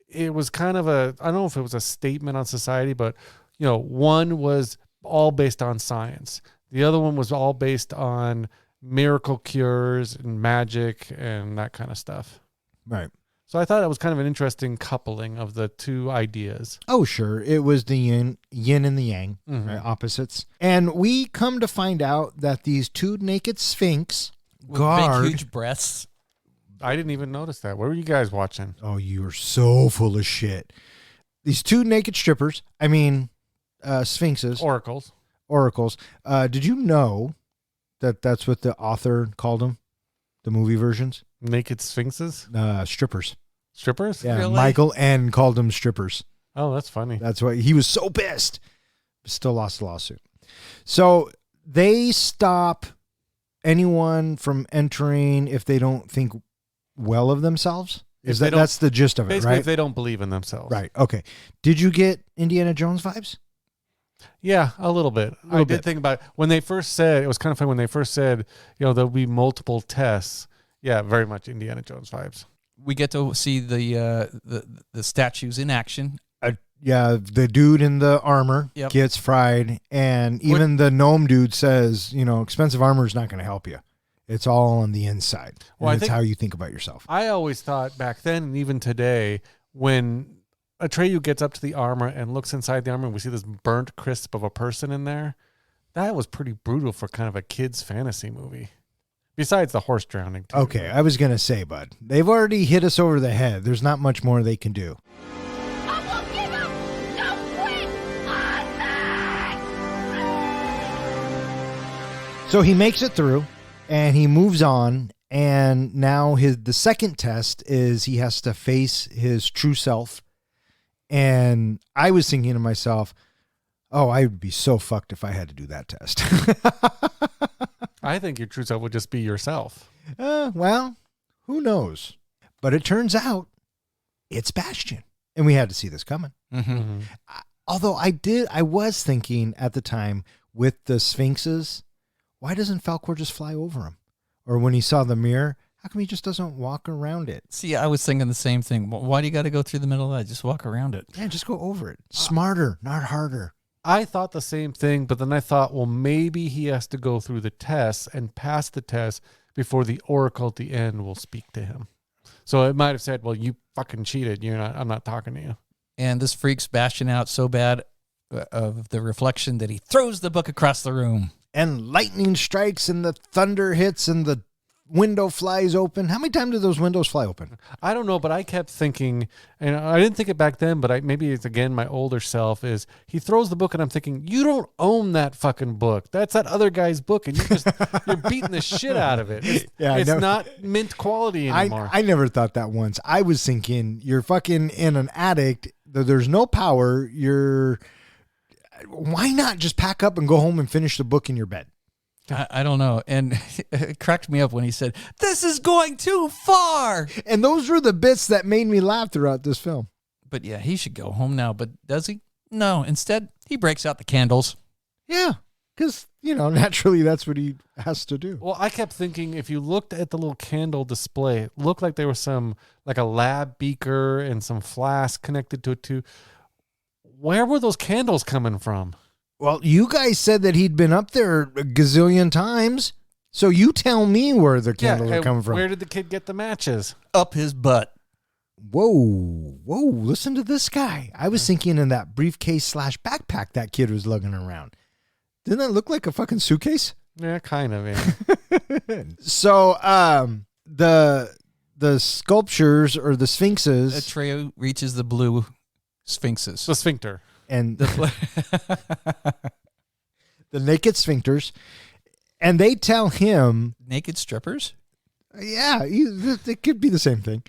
it was kind of I don't know if it was a statement on society, but, one was all based on science. The other one was all based on miracle cures and magic and that kind of stuff. Right. So I thought it was kind of an interesting coupling of the two ideas. Oh, sure. It was the yin and the yang, right? Opposites. And we come to find out that these two naked sphinx With guard. big, huge breasts. I didn't even notice that. What were you guys watching? Oh, you're so full of shit. These two naked strippers, sphinxes, oracles. Did you know that that's what the author called them? The movie versions? Naked sphinxes? Strippers. Strippers? Yeah, Really? Michael N. called them strippers. Oh, that's funny. That's why he was so pissed. Still lost the lawsuit. So they stop anyone from entering if they don't think well of themselves. That's the gist of it, Basically, right? if they don't believe in themselves. Right. Okay. Did you get Indiana Jones vibes? Yeah, a little bit. I did think about it. When they first said, it was kind of funny when they first said, there'll be multiple tests. Yeah, very much Indiana Jones vibes. We get to see the statues in action. Yeah, the dude in the armor Yep. gets fried, and even the gnome dude says, expensive armor is not going to help you. It's all on the inside. Well, And I it's think- how you think about yourself. I always thought back then and even today, when Atreyu gets up to the armor and looks inside the armor and we see this burnt crisp of a person in there, that was pretty brutal for kind of a kid's fantasy movie. Besides the horse drowning, too. Okay, I was going to say, bud, they've already hit us over the head. There's not much more they can do. I won't give up! Don't quit on me! So he makes it through, and he moves on, and now the second test is he has to face his true self. And I was thinking to myself, oh, I would be so fucked if I had to do that test. I think your true self would just be yourself. Well, who knows? But it turns out it's Bastion. And we had to see this coming. Mm-hmm. Although I was thinking at the time with the Sphinxes, why doesn't Falkor just fly over him? Or when he saw the mirror, how come he just doesn't walk around it? See, I was thinking the same thing. Why do you got to go through the middle of that? Just walk around it. Yeah, just go over it. Smarter, not harder. I thought the same thing, but then I thought, well, maybe he has to go through the tests and pass the test before the oracle at the end will speak to him. So it might have said, well, you fucking cheated. I'm not talking to you. And this freaks Bastion out so bad of the reflection that he throws the book across the room. And lightning strikes and the thunder hits and the window flies open. How many times do those windows fly open? I don't know, but I kept thinking, and I didn't think it back then, but maybe it's again my older self, is he throws the book and I'm thinking, you don't own that fucking book. That's that other guy's book, and you're beating the shit out of it. It's not mint quality anymore. I never thought that once. I was thinking you're fucking in an attic. There's no power. Why not just pack up and go home and finish the book in your bed? I don't know. And it cracked me up when he said, "This is going too far." And those were the bits that made me laugh throughout this film. But yeah, he should go home now. But does he? No. Instead, he breaks out the candles. Yeah, because, naturally that's what he has to do. Well, I kept thinking if you looked at the little candle display, it looked like there was like a lab beaker and some flask connected to it too. Where were those candles coming from? Well, you guys said that he'd been up there a gazillion times. So you tell me where the candles are coming from. Where did the kid get the matches? Up his butt. Whoa, listen to this guy. I was thinking in that briefcase / backpack that kid was lugging around. Didn't that look like a fucking suitcase? Yeah, kind of. Yeah. So the sculptures or the sphinxes Atreyu reaches the blue sphinxes. The sphincter. and the naked sphincters, and they tell him Naked strippers? Yeah, it could be the same thing.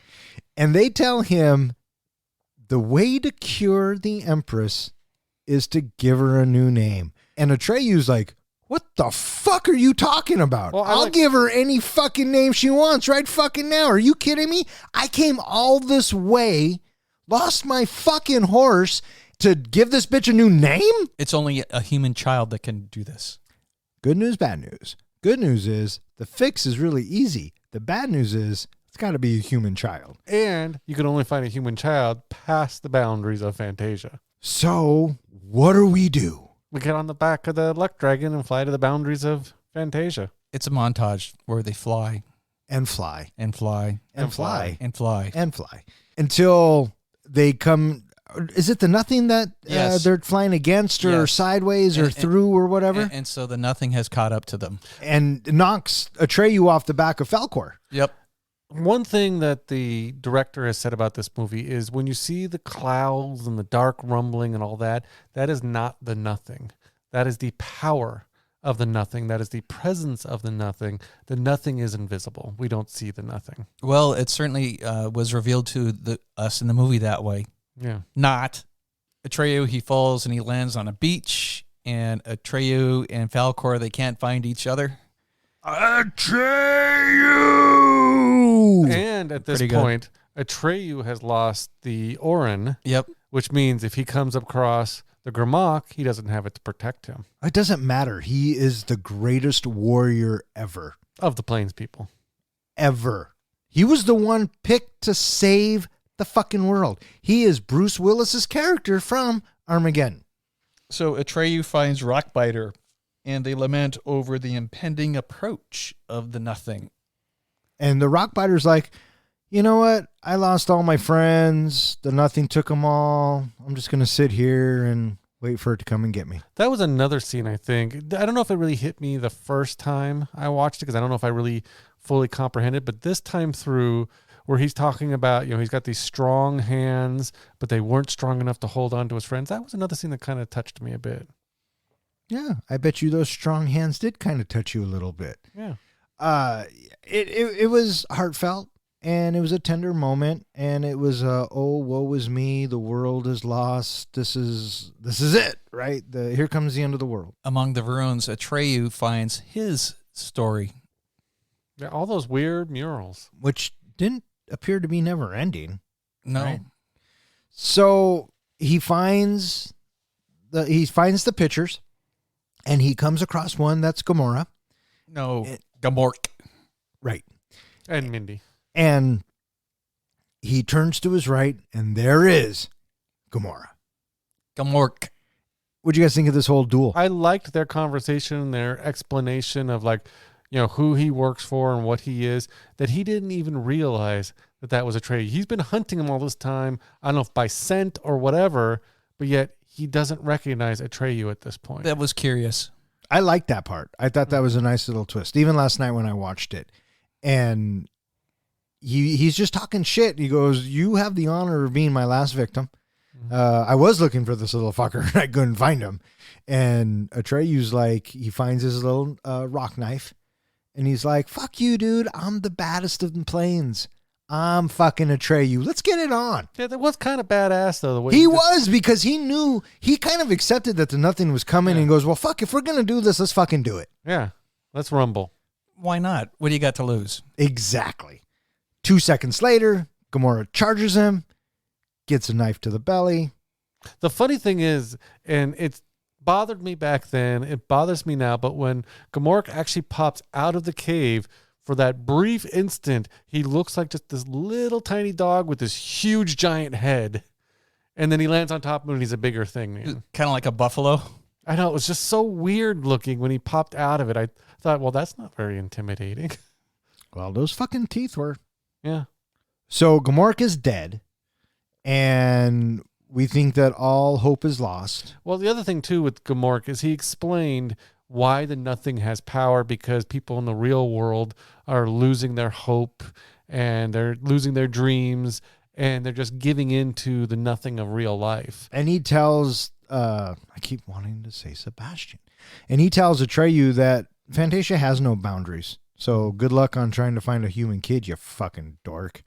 And they tell him the way to cure the Empress is to give her a new name. And Atreyu's like, what the fuck are you talking about? Well, I'll give her any fucking name she wants right fucking now. Are you kidding me? I came all this way, lost my fucking horse to give this bitch a new name? It's only a human child that can do this. Good news, bad news. Good news is the fix is really easy. The bad news is it's got to be a human child. And you can only find a human child past the boundaries of Fantasia. So what do we do? We get on the back of the luck dragon and fly to the boundaries of Fantasia. It's a montage where they fly And fly. and fly And fly. and fly. And fly. Until they come. Is it the nothing that Yes. they're flying against or Yes. sideways or And- through or whatever? And so the nothing has caught up to them. And knocks Atreyu off the back of Falcor. Yep. One thing that the director has said about this movie is when you see the clouds and the dark rumbling and all that, that is not the nothing. That is the power of the nothing. That is the presence of the nothing. The nothing is invisible. We don't see the nothing. Well, it certainly was revealed to us in the movie that way. Yeah. Not Atreyu, he falls and he lands on a beach, and Atreyu and Falcor, they can't find each other. Atreyu! And at this Pretty good. point, Atreyu has lost the Orin, Yep. which means if he comes across the Grimlock, he doesn't have it to protect him. It doesn't matter. He is the greatest warrior ever. Of the Plains people. Ever. He was the one picked to save the fucking world. He is Bruce Willis's character from Armageddon. So Atreyu finds Rockbiter, and they lament over the impending approach of the nothing. And the Rockbiter's like, you know what? I lost all my friends. The nothing took them all. I'm just going to sit here and wait for it to come and get me. That was another scene, I think. I don't know if it really hit me the first time I watched it because I don't know if I really fully comprehended, but this time through where he's talking about, he's got these strong hands, but they weren't strong enough to hold on to his friends. That was another scene that kind of touched me a bit. Yeah, I bet you those strong hands did kind of touch you a little bit. Yeah. It was heartfelt, and it was a tender moment, and it was oh, woe is me, the world is lost. This is it, right? Here comes the end of the world. Among the ruins, Atreyu finds his story. Yeah, all those weird murals. Which didn't appear to be never ending. No. Right. So he finds the pictures, and he comes across one that's Gamora. No. Gamork. Right. And Mindy. And he turns to his right, and there is Gamora. Gamork. What'd you guys think of this whole duel? I liked their conversation, their explanation of who he works for and what he is, that he didn't even realize that was Atreyu. He's been hunting him all this time. I don't know if by scent or whatever, but yet he doesn't recognize Atreyu at this point. That was curious. I liked that part. I thought that was a nice little twist. Even last night when I watched it, and he's just talking shit. He goes, "You have the honor of being my last victim. I was looking for this little fucker, and I couldn't find him." And Atreyu's like, he finds his little rock knife, and he's like, "Fuck you, dude. I'm the baddest of the plains. I'm fucking Atreyu. Let's get it on." Yeah, that was kind of badass, though. The way He was, because he knew, he kind of accepted that the nothing was coming, and goes, well, fuck, if we're going to do this, let's fucking do it. Yeah, let's rumble. Why not? What do you got to lose? Exactly. 2 seconds later, Gamora charges him, gets a knife to the belly. The funny thing is, and it's bothered me back then, it bothers me now, but when Gamork actually pops out of the cave, for that brief instant, he looks like just this little tiny dog with this huge giant head. And then he lands on top of him and he's a bigger thing, man. Kind of like a buffalo. I know, it was just so weird looking when he popped out of it. I thought, well, that's not very intimidating. Well, those fucking teeth were. Yeah. So Gamork is dead, and we think that all hope is lost. Well, the other thing, too, with Gamork is he explained why the nothing has power, because people in the real world are losing their hope and they're losing their dreams and they're just giving into the nothing of real life. And he tells, I keep wanting to say Sebastian, and he tells Atreyu that Fantasia has no boundaries. So good luck on trying to find a human kid, you fucking dork.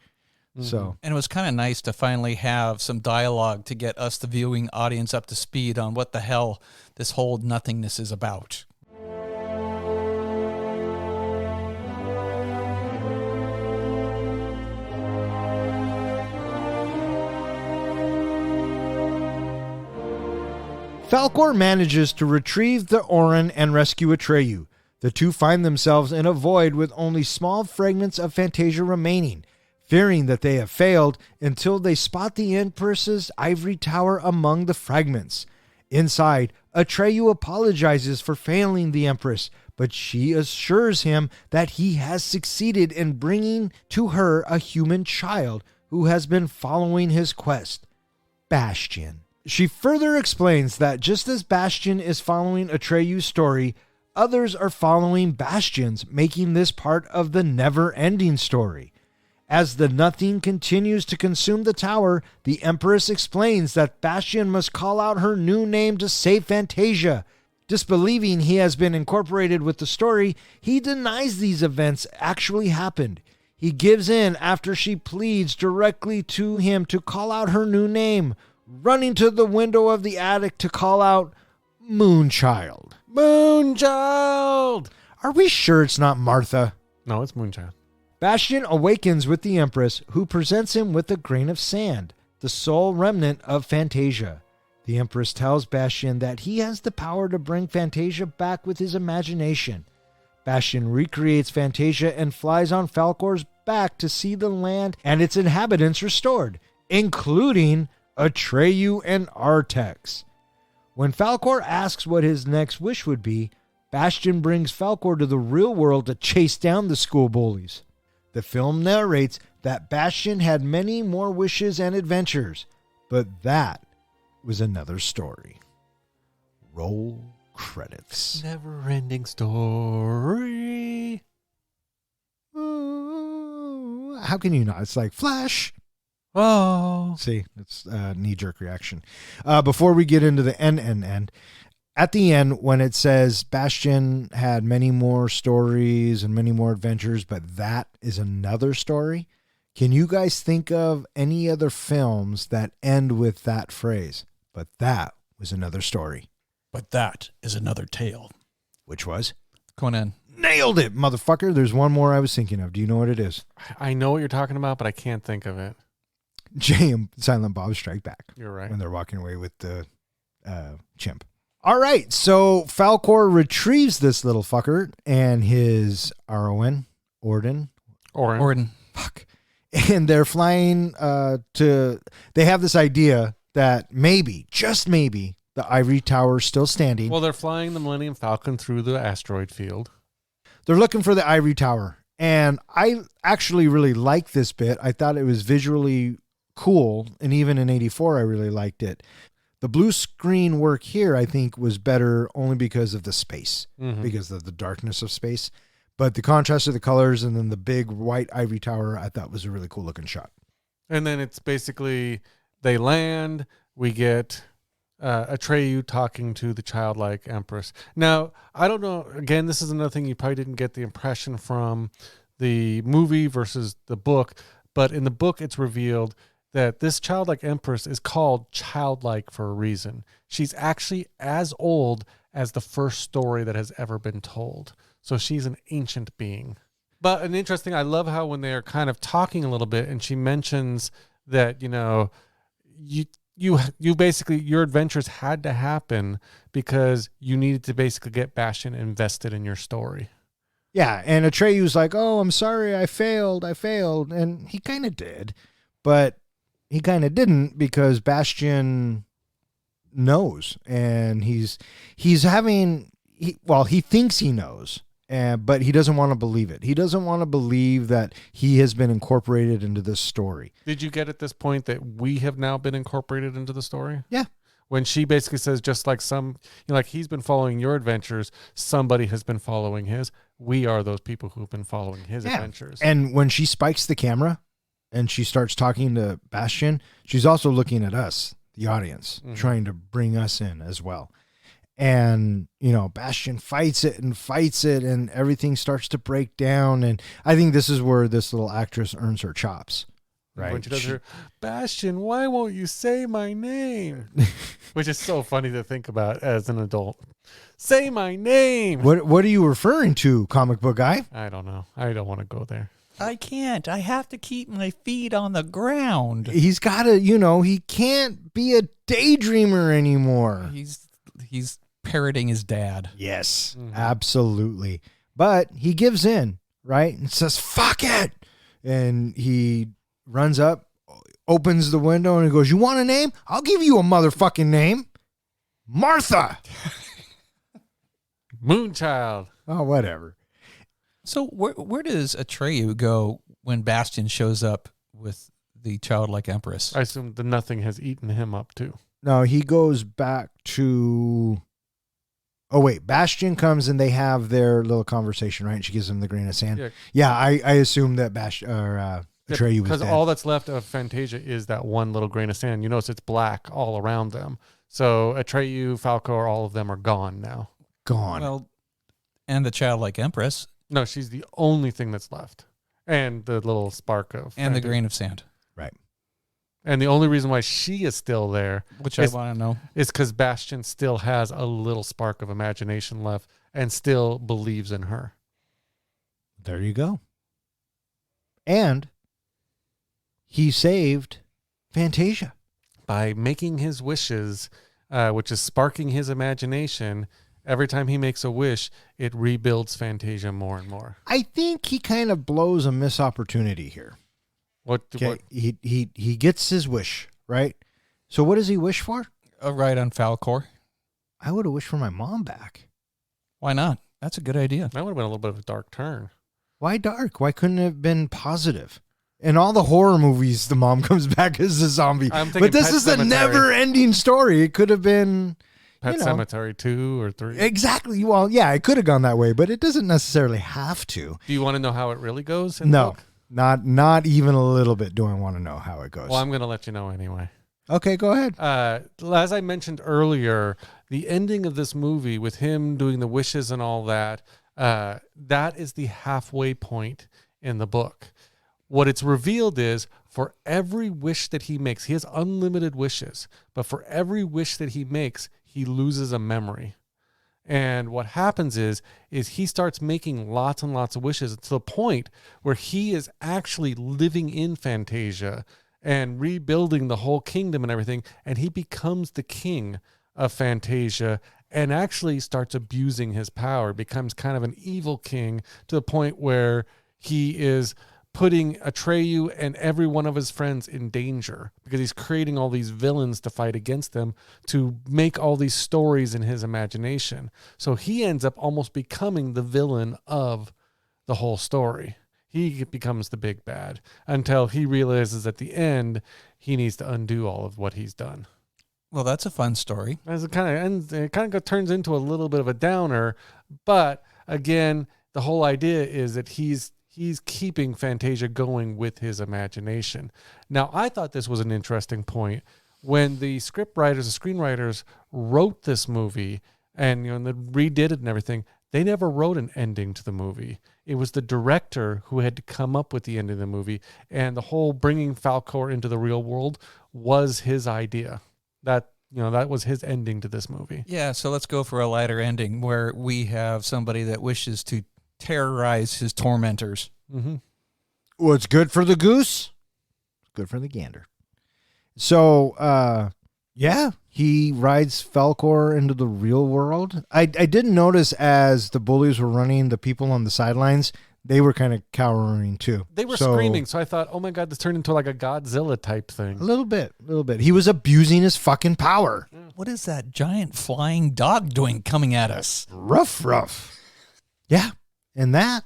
So And it was kind of nice to finally have some dialogue to get us, the viewing audience, up to speed on what the hell this whole nothingness is about. Falkor manages to retrieve the Orin and rescue Atreyu. The two find themselves in a void with only small fragments of Fantasia remaining, fearing that they have failed until they spot the Empress's ivory tower among the fragments. Inside, Atreyu apologizes for failing the Empress, but she assures him that he has succeeded in bringing to her a human child who has been following his quest, Bastian. She further explains that just as Bastian is following Atreyu's story, others are following Bastian's, making this part of the never-ending story. As the nothing continues to consume the tower, the Empress explains that Bastian must call out her new name to save Fantasia. Disbelieving he has been incorporated with the story, he denies these events actually happened. He gives in after she pleads directly to him to call out her new name, running to the window of the attic to call out Moonchild. Moonchild! Are we sure it's not Martha? No, it's Moonchild. Bastian awakens with the Empress, who presents him with a grain of sand, the sole remnant of Fantasia. The Empress tells Bastian that he has the power to bring Fantasia back with his imagination. Bastian recreates Fantasia and flies on Falkor's back to see the land and its inhabitants restored, including Atreyu and Artax. When Falkor asks what his next wish would be, Bastian brings Falkor to the real world to chase down the school bullies. The film narrates that Bastian had many more wishes and adventures, but that was another story. Roll credits. Never-ending story. Ooh, how can you not? It's like Flash. Oh. See, it's a knee-jerk reaction. Before we get into the end, at the end, when it says Bastian had many more stories and many more adventures, but that is another story, can you guys think of any other films that end with that phrase? But that was another story. But that is another tale. Which was? Conan. Nailed it, motherfucker. There's one more I was thinking of. Do you know what it is? I know what you're talking about, but I can't think of it. Jay and Silent Bob Strike Back. You're right. When they're walking away with the chimp. All right, so Falkor retrieves this little fucker and his Orden. Fuck. And they're flying they have this idea that maybe, just maybe, the ivory tower is still standing. Well, they're flying the Millennium Falcon through the asteroid field. They're looking for the ivory tower. And I actually really like this bit. I thought it was visually cool. And even in 84, I really liked it. The blue screen work here, I think, was better only because of the space, because of the darkness of space. But the contrast of the colors and then the big white ivory tower, I thought was a really cool looking shot. And then it's basically they land, we get Atreyu talking to the childlike Empress. Now, I don't know, again, this is another thing you probably didn't get the impression from the movie versus the book, but in the book it's revealed that this childlike Empress is called childlike for a reason. She's actually as old as the first story that has ever been told. So she's an ancient being. But an interesting, I love how when they're kind of talking a little bit and she mentions that, you know, you basically, your adventures had to happen because you needed to basically get Bastian invested in your story. Yeah, and Atreyu's like, oh, I'm sorry, I failed. And he kind of did, but he kind of didn't because Bastian knows, and he thinks he knows, but he doesn't want to believe it. He doesn't want to believe that he has been incorporated into this story. Did you get at this point that we have now been incorporated into the story? Yeah. When she basically says, just like like he's been following your adventures, somebody has been following his. We are those people who've been following his adventures. And when she spikes the camera and she starts talking to Bastian, she's also looking at us, the audience, trying to bring us in as well. And, Bastion fights it, and everything starts to break down. And I think this is where this little actress earns her chops. Right. When she does her, Bastion, why won't you say my name? Which is so funny to think about as an adult. Say my name. What are you referring to, comic book guy? I don't know. I don't want to go there. I can't. I have to keep my feet on the ground. He's got to, he can't be a daydreamer anymore. He's parroting his dad. Yes, absolutely. But he gives in, right? And says, fuck it. And he runs up, opens the window, and he goes, you want a name? I'll give you a motherfucking name. Martha. Moonchild. Oh, whatever. So where does Atreyu go when Bastion shows up with the childlike empress? I assume the nothing has eaten him up too. No, he goes back to... Oh, wait. Bastion comes and they have their little conversation, right? And she gives him the grain of sand. Yeah, I assume that Atreyu was dead. Because all that's left of Fantasia is that one little grain of sand. You notice it's black all around them. So Atreyu, Falcor, all of them are gone now. Gone. Well, and the childlike empress. No, she's the only thing that's left. And the little spark of... And the Fantasia. grain of sand. Right. And the only reason why she is still there... Which I want to know. ...is because Bastion still has a little spark of imagination left and still believes in her. There you go. And he saved Fantasia. By making his wishes, which is sparking his imagination... Every time he makes a wish, it rebuilds Fantasia more and more. I think he kind of blows a missed opportunity here. What? He gets his wish, right? So what does he wish for? A ride on Falcor. I would have wished for my mom back. Why not? That's a good idea. That would have been a little bit of a dark turn. Why dark? Why couldn't it have been positive? In all the horror movies, the mom comes back as a zombie. But this is a never-ending story. It could have been... Pet Cemetery 2 or 3. Exactly. Well, yeah, it could have gone that way, but it doesn't necessarily have to. Do you want to know how it really goes? No, not even a little bit do I want to know how it goes. Well, I'm going to let you know anyway. Okay, go ahead. As I mentioned earlier, the ending of this movie with him doing the wishes and all that, that is the halfway point in the book. What it's revealed is for every wish that he makes, he has unlimited wishes, but for every wish that he makes, he loses a memory. And what happens is he starts making lots and lots of wishes to the point where he is actually living in Fantasia and rebuilding the whole kingdom and everything. And he becomes the king of Fantasia and actually starts abusing his power, becomes kind of an evil king to the point where he is putting Atreyu and every one of his friends in danger because he's creating all these villains to fight against them to make all these stories in his imagination. So he ends up almost becoming the villain of the whole story. He becomes the big bad until he realizes at the end he needs to undo all of what he's done. Well, that's a fun story. As it kind of ends, it kind of turns into a little bit of a downer, but again, the whole idea is that he's keeping Fantasia going with his imagination. Now, I thought this was an interesting point. When the script writers, the screenwriters wrote this movie and they redid it and everything, they never wrote an ending to the movie. It was the director who had to come up with the ending of the movie, and the whole bringing Falcor into the real world was his idea. That was his ending to this movie. Yeah, so let's go for a lighter ending where we have somebody that wishes to terrorize his tormentors. Mm-hmm. What's good for the goose, good for the gander. So, he rides Falcor into the real world. I didn't notice as the bullies were running, the people on the sidelines, they were kind of cowering too. They were screaming, so I thought, oh my God, this turned into like a Godzilla type thing. A little bit. He was abusing his fucking power. What is that giant flying dog doing coming at us? Ruff. Yeah. And that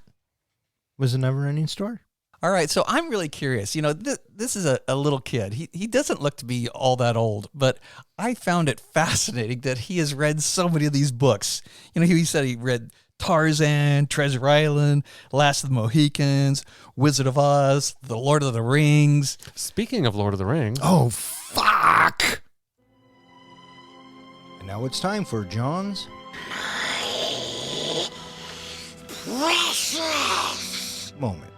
was a never-ending story. All right, so I'm really curious. This is a little kid. He doesn't look to be all that old, but I found it fascinating that he has read so many of these books. He said he read Tarzan, Treasure Island, Last of the Mohicans, Wizard of Oz, The Lord of the Rings. Speaking of Lord of the Rings. Oh, fuck. And Now it's time for John's Precious Moment.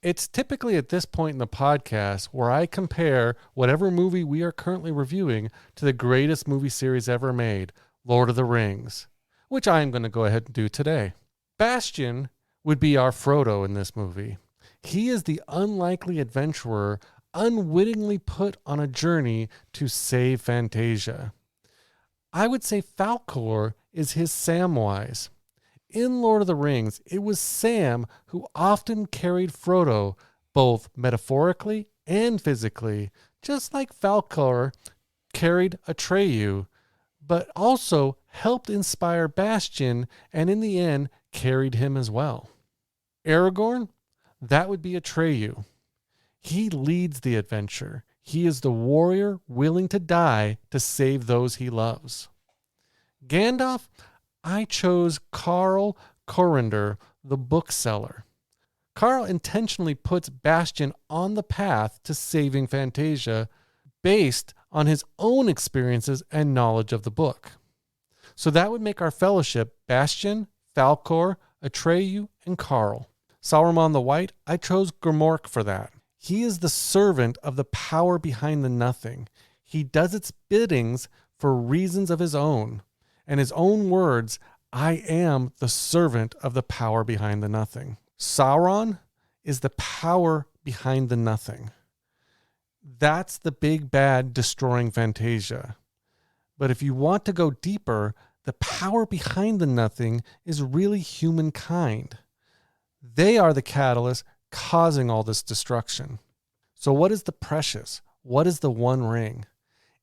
It's typically at this point in the podcast where I compare whatever movie we are currently reviewing to the greatest movie series ever made, Lord of the Rings, which I am going to go ahead and do today. Bastian would be our Frodo in this movie. He is the unlikely adventurer unwittingly put on a journey to save Fantasia. I would say Falkor is his Samwise. In Lord of the Rings, it was Sam who often carried Frodo, both metaphorically and physically, just like Falkor carried Atreyu, but also helped inspire Bastian and in the end carried him as well. Aragorn, that would be Atreyu. He leads the adventure. He is the warrior willing to die to save those he loves. Gandalf, I chose Carl Corrinder, the bookseller. Carl intentionally puts Bastian on the path to saving Fantasia based on his own experiences and knowledge of the book. So that would make our fellowship Bastian, Falkor, Atreyu, and Carl. Saruman the White, I chose Grimork for that. He is the servant of the power behind the nothing. He does its biddings for reasons of his own. And his own words, I am the servant of the power behind the nothing. Sauron is the power behind the nothing. That's the big bad destroying Fantasia. But if you want to go deeper, the power behind the nothing is really humankind. They are the catalyst causing all this destruction. So what is the precious? What is the One Ring?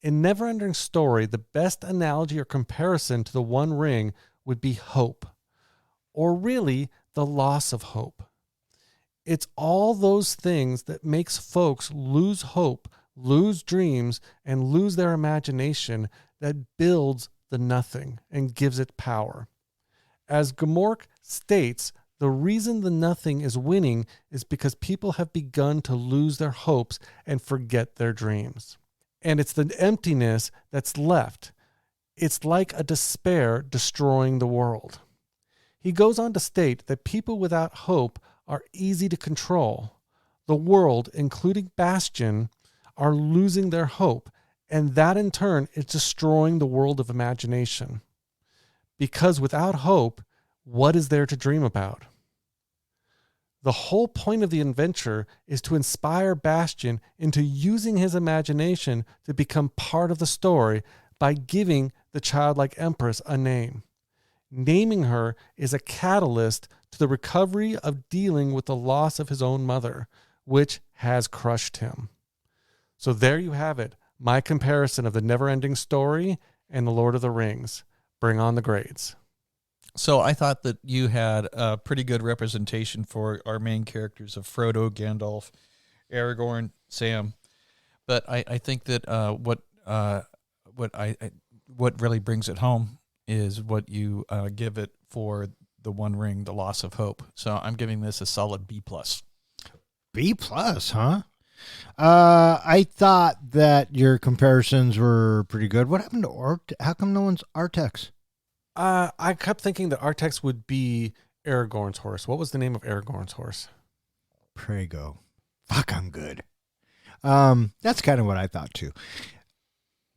In NeverEnding Story, the best analogy or comparison to the One Ring would be hope, or really the loss of hope. It's all those things that makes folks lose hope, lose dreams, and lose their imagination that builds the nothing and gives it power. As Grimork states, the reason the nothing is winning is because people have begun to lose their hopes and forget their dreams. And it's the emptiness that's left. It's like a despair destroying the world. He goes on to state that people without hope are easy to control. The world, including Bastian, are losing their hope, and that in turn is destroying the world of imagination. Because without hope, what is there to dream about? The whole point of the adventure is to inspire Bastian into using his imagination to become part of the story by giving the childlike empress a name. Naming her is a catalyst to the recovery of dealing with the loss of his own mother, which has crushed him. So there you have it, my comparison of the NeverEnding Story and the Lord of the Rings. Bring on the grades. So I thought that you had a pretty good representation for our main characters of Frodo, Gandalf, Aragorn, Sam. But I think that what really brings it home is what you give it for the One Ring, the loss of hope. So I'm giving this a solid B+. B+, huh? I thought that your comparisons were pretty good. What happened to how come no one's Artax? I kept thinking that Artax would be Aragorn's horse. What was the name of Aragorn's horse? Prego. Fuck, I'm good. That's kind of what I thought too.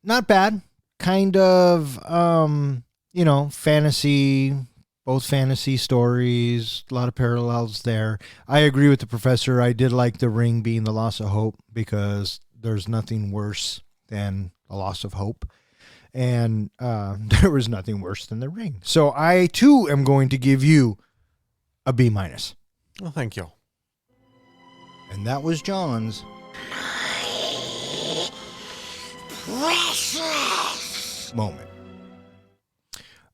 Not bad. Kind of, fantasy, both fantasy stories, a lot of parallels there. I agree with the professor. I did like the ring being the loss of hope because there's nothing worse than a loss of hope. And there was nothing worse than the ring. So I, too, am going to give you a B-. Well, thank you. And that was John's Precious Moment.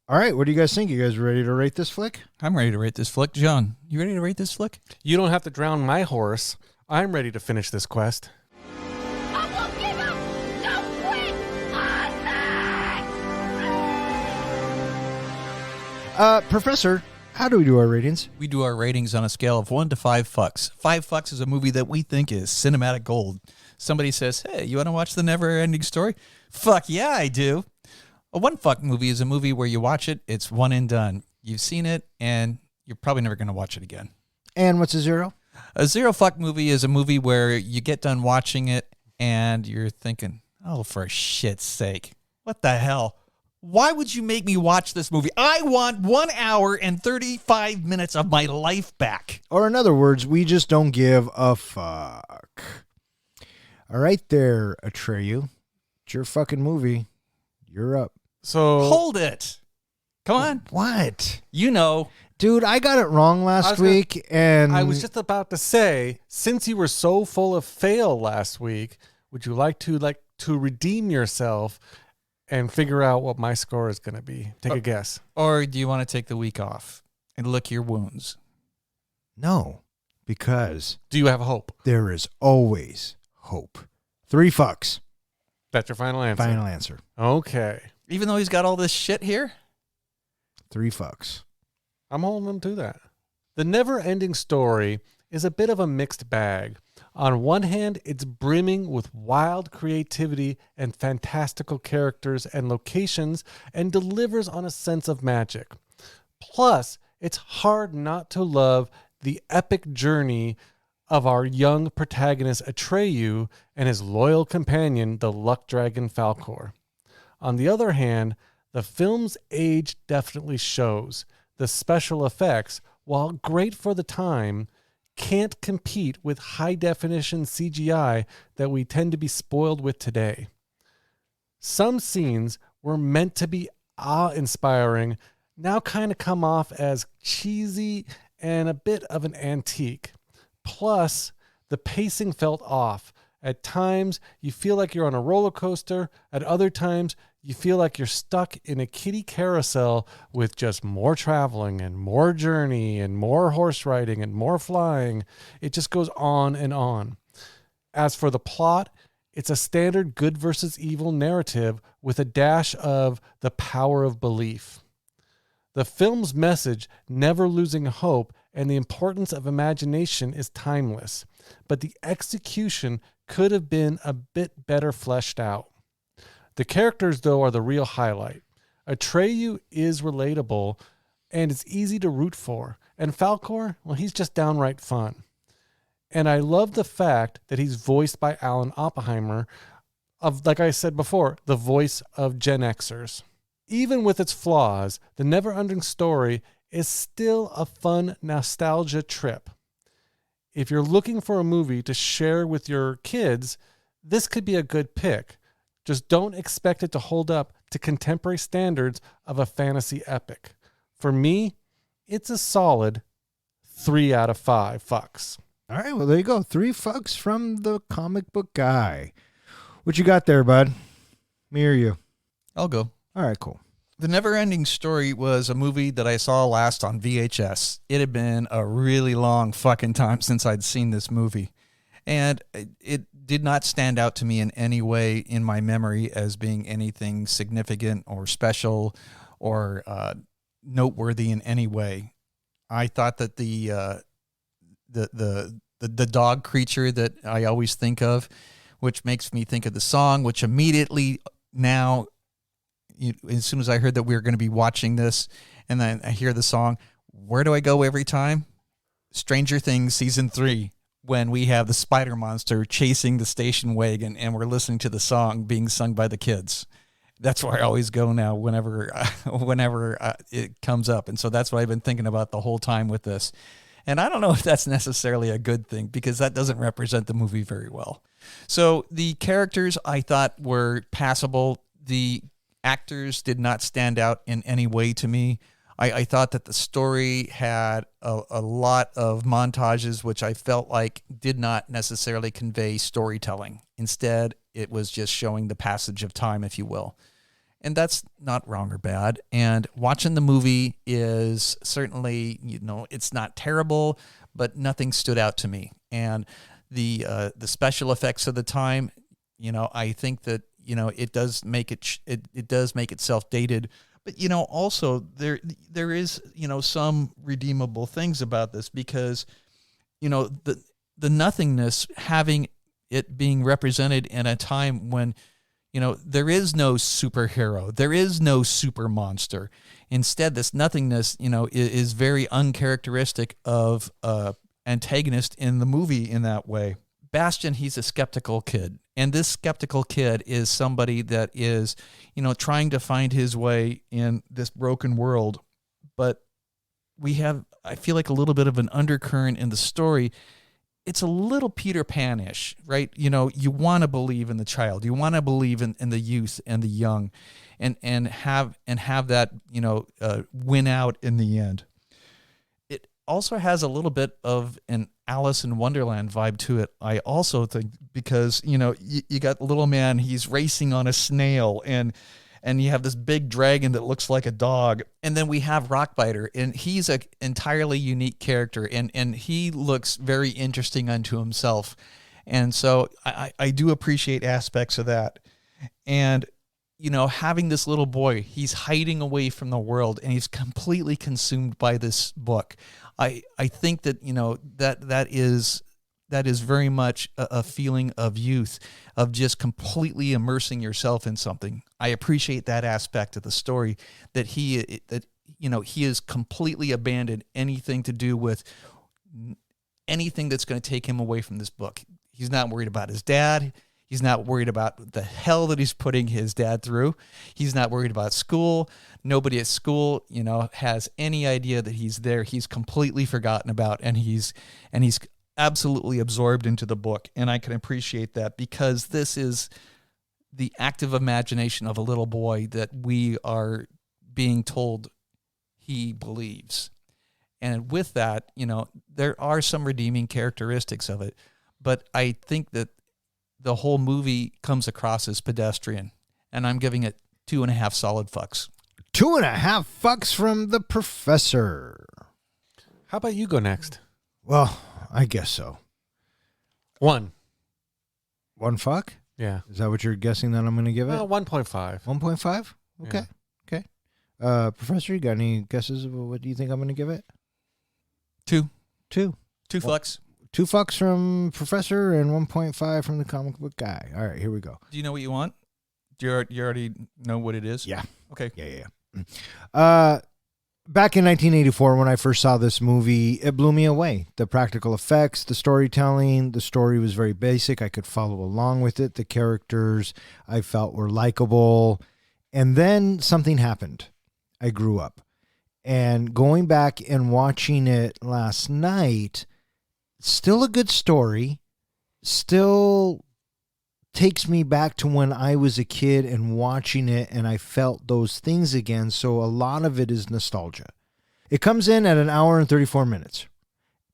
All right, what do you guys think? You guys ready to rate this flick? I'm ready to rate this flick. John, you ready to rate this flick? You don't have to drown my horse. I'm ready to finish this quest. I won't give up! Don't quit! Professor, how do we do our ratings? We do our ratings on a scale of 1 to 5 fucks. 5 fucks is a movie that we think is cinematic gold. Somebody says, hey, you want to watch the NeverEnding Story? Fuck yeah, I do. A one fuck movie is a movie where you watch it, it's one and done. You've seen it, and you're probably never going to watch it again. And what's a zero? A zero fuck movie is a movie where you get done watching it, and you're thinking, oh, for shit's sake, what the hell? Why would you make me watch this movie? I want 1 hour and 35 minutes of my life back. Or in other words, we just don't give a fuck. All right there, Atreyu. It's your fucking movie. You're up. So Hold it. Come on. What? You know. Dude, I got it wrong last week, and I was just about to say, since you were so full of fail last week, would you like to redeem yourself and figure out what my score is going to be? Take a guess. Or do you want to take the week off and lick your wounds? No, because Do you have hope? there is always hope. 3 fucks. That's your final answer. Final answer. Okay. Even though he's got all this shit here? 3 fucks. I'm holding him to that. The Never-Ending Story is a bit of a mixed bag. On one hand, it's brimming with wild creativity and fantastical characters and locations and delivers on a sense of magic. Plus, it's hard not to love the epic journey of our young protagonist Atreyu and his loyal companion, the luck dragon Falkor. On the other hand, the film's age definitely shows. The special effects, while great for the time, can't compete with high-definition CGI that we tend to be spoiled with today. Some scenes were meant to be awe-inspiring, now kind of come off as cheesy and a bit of an antique. Plus, the pacing felt off. At times, you feel like you're on a roller coaster. At other times, you feel like you're stuck in a kiddie carousel with just more traveling and more journey and more horse riding and more flying. It just goes on and on. As for the plot, it's a standard good versus evil narrative with a dash of the power of belief. The film's message, never losing hope, and the importance of imagination is timeless, but the execution could have been a bit better fleshed out. The characters, though, are the real highlight. Atreyu is relatable, and it's easy to root for. And Falkor, well, he's just downright fun. And I love the fact that he's voiced by Alan Oppenheimer, of, like I said before, the voice of Gen Xers. Even with its flaws, the Never-Ending Story is still a fun nostalgia trip. If you're looking for a movie to share with your kids, this could be a good pick. Just don't expect it to hold up to contemporary standards of a fantasy epic. For me, it's a solid 3 out of 5 fucks. All right, well, there you go. 3 fucks from the comic book guy. What you got there, bud? Me or you? I'll go. All right, cool. The Never-Ending Story was a movie that I saw last on VHS. It had been a really long fucking time since I'd seen this movie. And it did not stand out to me in any way in my memory as being anything significant or special or noteworthy in any way. I thought that the dog creature that I always think of, which makes me think of the song, which immediately now, as soon as I heard that we were going to be watching this and then I hear the song, where do I go every time? Stranger Things Season 3, when we have the spider monster chasing the station wagon and we're listening to the song being sung by the kids. That's where I always go now whenever it comes up. And so that's what I've been thinking about the whole time with this. And I don't know if that's necessarily a good thing because that doesn't represent the movie very well. So the characters I thought were passable. The actors did not stand out in any way to me. I thought that the story had a lot of montages, which I felt like did not necessarily convey storytelling. Instead, it was just showing the passage of time, if you will. And that's not wrong or bad. And watching the movie is certainly, it's not terrible, but nothing stood out to me. And the special effects of the time, I think that, it does make it does make itself dated. But, also there is, some redeemable things about this because, the nothingness, having it being represented in a time when, there is no superhero. There is no super monster. Instead, this nothingness, is very uncharacteristic of antagonist in the movie in that way. Bastian, he's a skeptical kid. And this skeptical kid is somebody that is, trying to find his way in this broken world. But I feel like a little bit of an undercurrent in the story. It's a little Peter Pan-ish, right? You want to believe in the child. You want to believe in the youth and the young and have that, win out in the end. It also has a little bit of an Alice in Wonderland vibe to it, I also think, because, you got the little man, he's racing on a snail, and you have this big dragon that looks like a dog. And then we have Rockbiter, and he's an entirely unique character, and he looks very interesting unto himself. And so I do appreciate aspects of that. And, having this little boy, he's hiding away from the world, and he's completely consumed by this book. I think that, that is very much a feeling of youth, of just completely immersing yourself in something. I appreciate that aspect of the story, that he has completely abandoned anything to do with anything that's going to take him away from this book. He's not worried about his dad. He's not worried about the hell that he's putting his dad through. He's not worried about school. Nobody at school, has any idea that he's there. He's completely forgotten about, and he's absolutely absorbed into the book. And I can appreciate that, because this is the active imagination of a little boy that we are being told he believes. And with that, there are some redeeming characteristics of it, but I think that the whole movie comes across as pedestrian, and I'm giving it 2.5 solid fucks. 2.5 fucks from the professor. How about you go next? Well, I guess so. 1. 1 fuck? Yeah. Is that what you're guessing that I'm going to give it? 1.5. 1.5? Okay. Yeah. Okay. Professor, you got any guesses of what do you think I'm going to give it? 2. 2. 2 fucks. 2 fucks from Professor and 1.5 from the comic book guy. All right, here we go. Do you know what you want? Do you already know what it is? Yeah. Okay. Yeah. Back in 1984, when I first saw this movie, it blew me away. The practical effects, the storytelling, the story was very basic. I could follow along with it. The characters I felt were likable. And then something happened. I grew up. And going back and watching it last night, still a good story, still takes me back to when I was a kid and watching it, and I felt those things again. So a lot of it is nostalgia. It comes in at 1 hour and 34 minutes,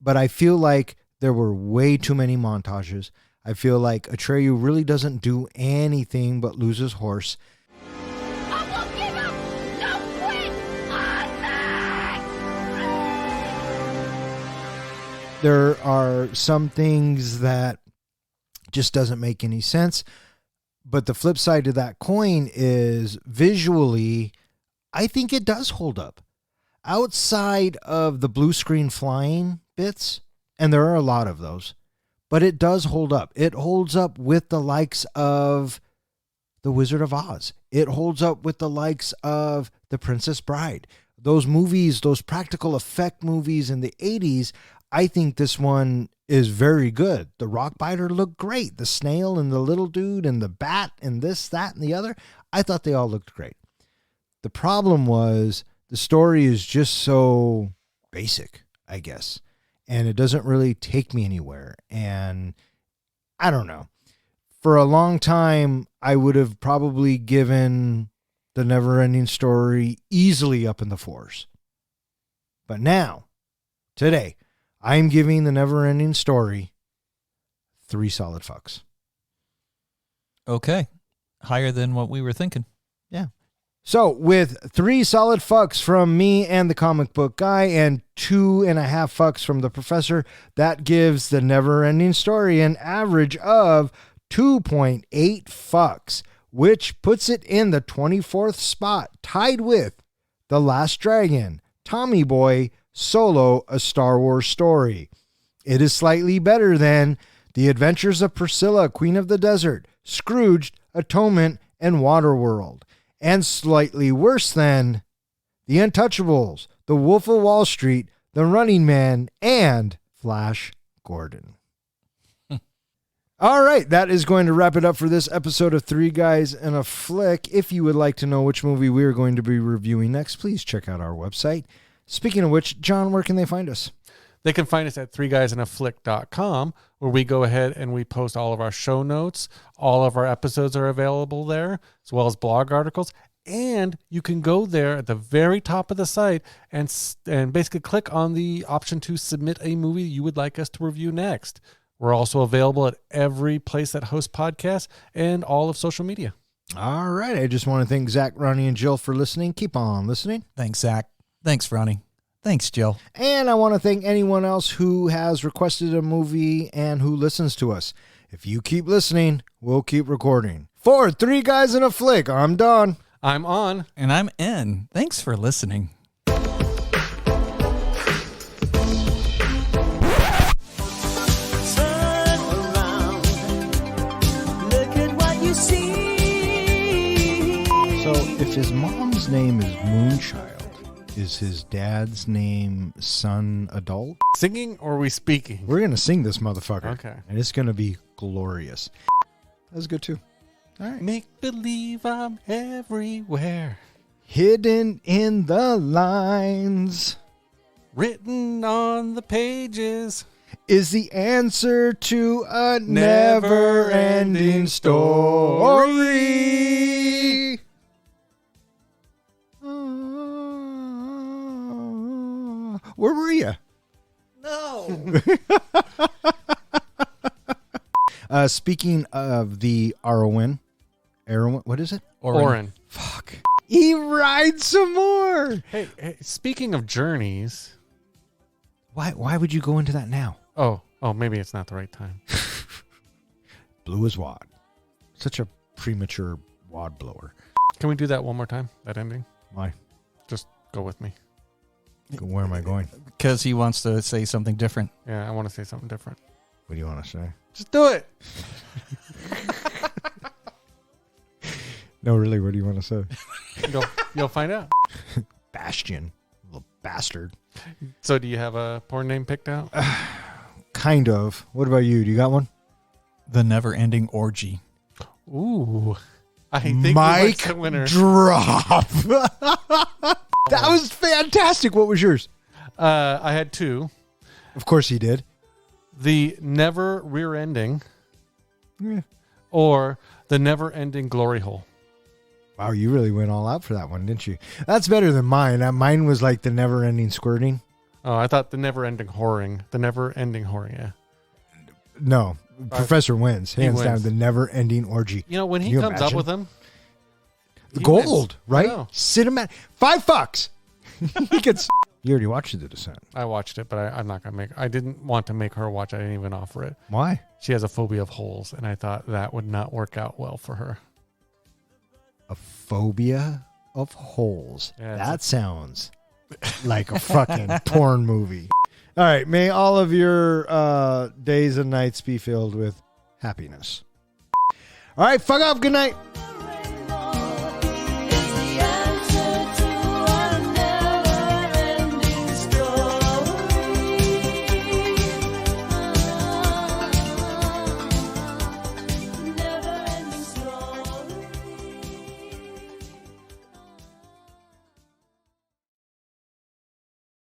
but I feel like there were way too many montages. I feel like Atreyu really doesn't do anything but lose his horse. I won't give up! No quit! On me! There are some things that just doesn't make any sense. But the flip side to that coin is visually, I think it does hold up. Outside of the blue screen flying bits, and there are a lot of those, but it does hold up. It holds up with the likes of The Wizard of Oz. It holds up with the likes of The Princess Bride. Those movies, those practical effect movies in the 80s, I think this one is very good. The Rockbiter looked great. The snail and the little dude and the bat and this, that, and the other. I thought they all looked great. The problem was the story is just so basic, I guess. And it doesn't really take me anywhere. And I don't know. For a long time, I would have probably given the NeverEnding Story easily up in the 4s. But now, today, I'm giving the NeverEnding Story 3 solid fucks. Okay. Higher than what we were thinking. Yeah. So with 3 solid fucks from me and the comic book guy and 2.5 fucks from the professor, that gives the NeverEnding Story an average of 2.8 fucks, which puts it in the 24th spot, tied with The Last Dragon, Tommy Boy, Solo, A Star Wars Story. It is slightly better than The Adventures of Priscilla, Queen of the Desert, Scrooged, Atonement, and Waterworld, and slightly worse than The Untouchables, The Wolf of Wall Street, The Running Man, and Flash Gordon. All right, that is going to wrap it up for this episode of Three Guys and a Flick. If you would like to know which movie we're going to be reviewing next, please check out our website. Speaking of which, John, where can they find us? They can find us at threeguysandaflick.com, where we go ahead and we post all of our show notes. All of our episodes are available there, as well as blog articles. And you can go there at the very top of the site and basically click on the option to submit a movie you would like us to review next. We're also available at every place that hosts podcasts and all of social media. All right. I just want to thank Zach, Ronnie, and Jill for listening. Keep on listening. Thanks, Zach. Thanks, Ronnie. Thanks, Jill. And I want to thank anyone else who has requested a movie and who listens to us. If you keep listening, we'll keep recording. For Three Guys and a Flick, I'm Don. I'm On. And I'm N. Thanks for listening. So if his mom's name is Moonchild, is his dad's name Son Adult? Singing or are we speaking? We're going to sing this motherfucker. Okay. And it's going to be glorious. That was good too. All right. Make believe I'm everywhere. Hidden in the lines Written on the pages. is the answer to a never-ending story. Where were you? No. Speaking of the Arwen, what is it? Oren. Fuck. He rides some more. Hey, speaking of journeys. Why would you go into that now? Oh, maybe it's not the right time. Blue as wad. Such a premature wad blower. Can we do that one more time? That ending? Why? Just go with me. Where am I going? Because he wants to say something different. Yeah, I want to say something different. What do you want to say? Just do it. No, really, what do you want to say? You'll find out. Bastion. Little bastard. So do you have a porn name picked out? Kind of. What about you? Do you got one? The Never-Ending Orgy. Ooh. I think Mike the winner. Drop. That was fantastic. What was yours? I had two. Of course he did. The Never Rear Ending Yeah. or the Never Ending Glory Hole. Wow, you really went all out for that one, didn't you? That's better than mine. Mine was like the never-ending squirting. Oh, I thought the Never Ending Whoring. The Never Ending Whoring, yeah. No, Professor wins. Hands down, wins. the never-ending orgy. You know, when he Can you comes up imagine? with them. The he gold, wins. I right? know. Cinematic. $5. He gets. You already watched The Descent. I watched it, but I'm not going to make... I didn't want to make her watch. I didn't even offer it. Why? She has a phobia of holes, and I thought that would not work out well for her. A phobia of holes. Yeah, That sounds like a fucking porn movie. All right. May all of your days and nights be filled with happiness. All right. Fuck off. Good night.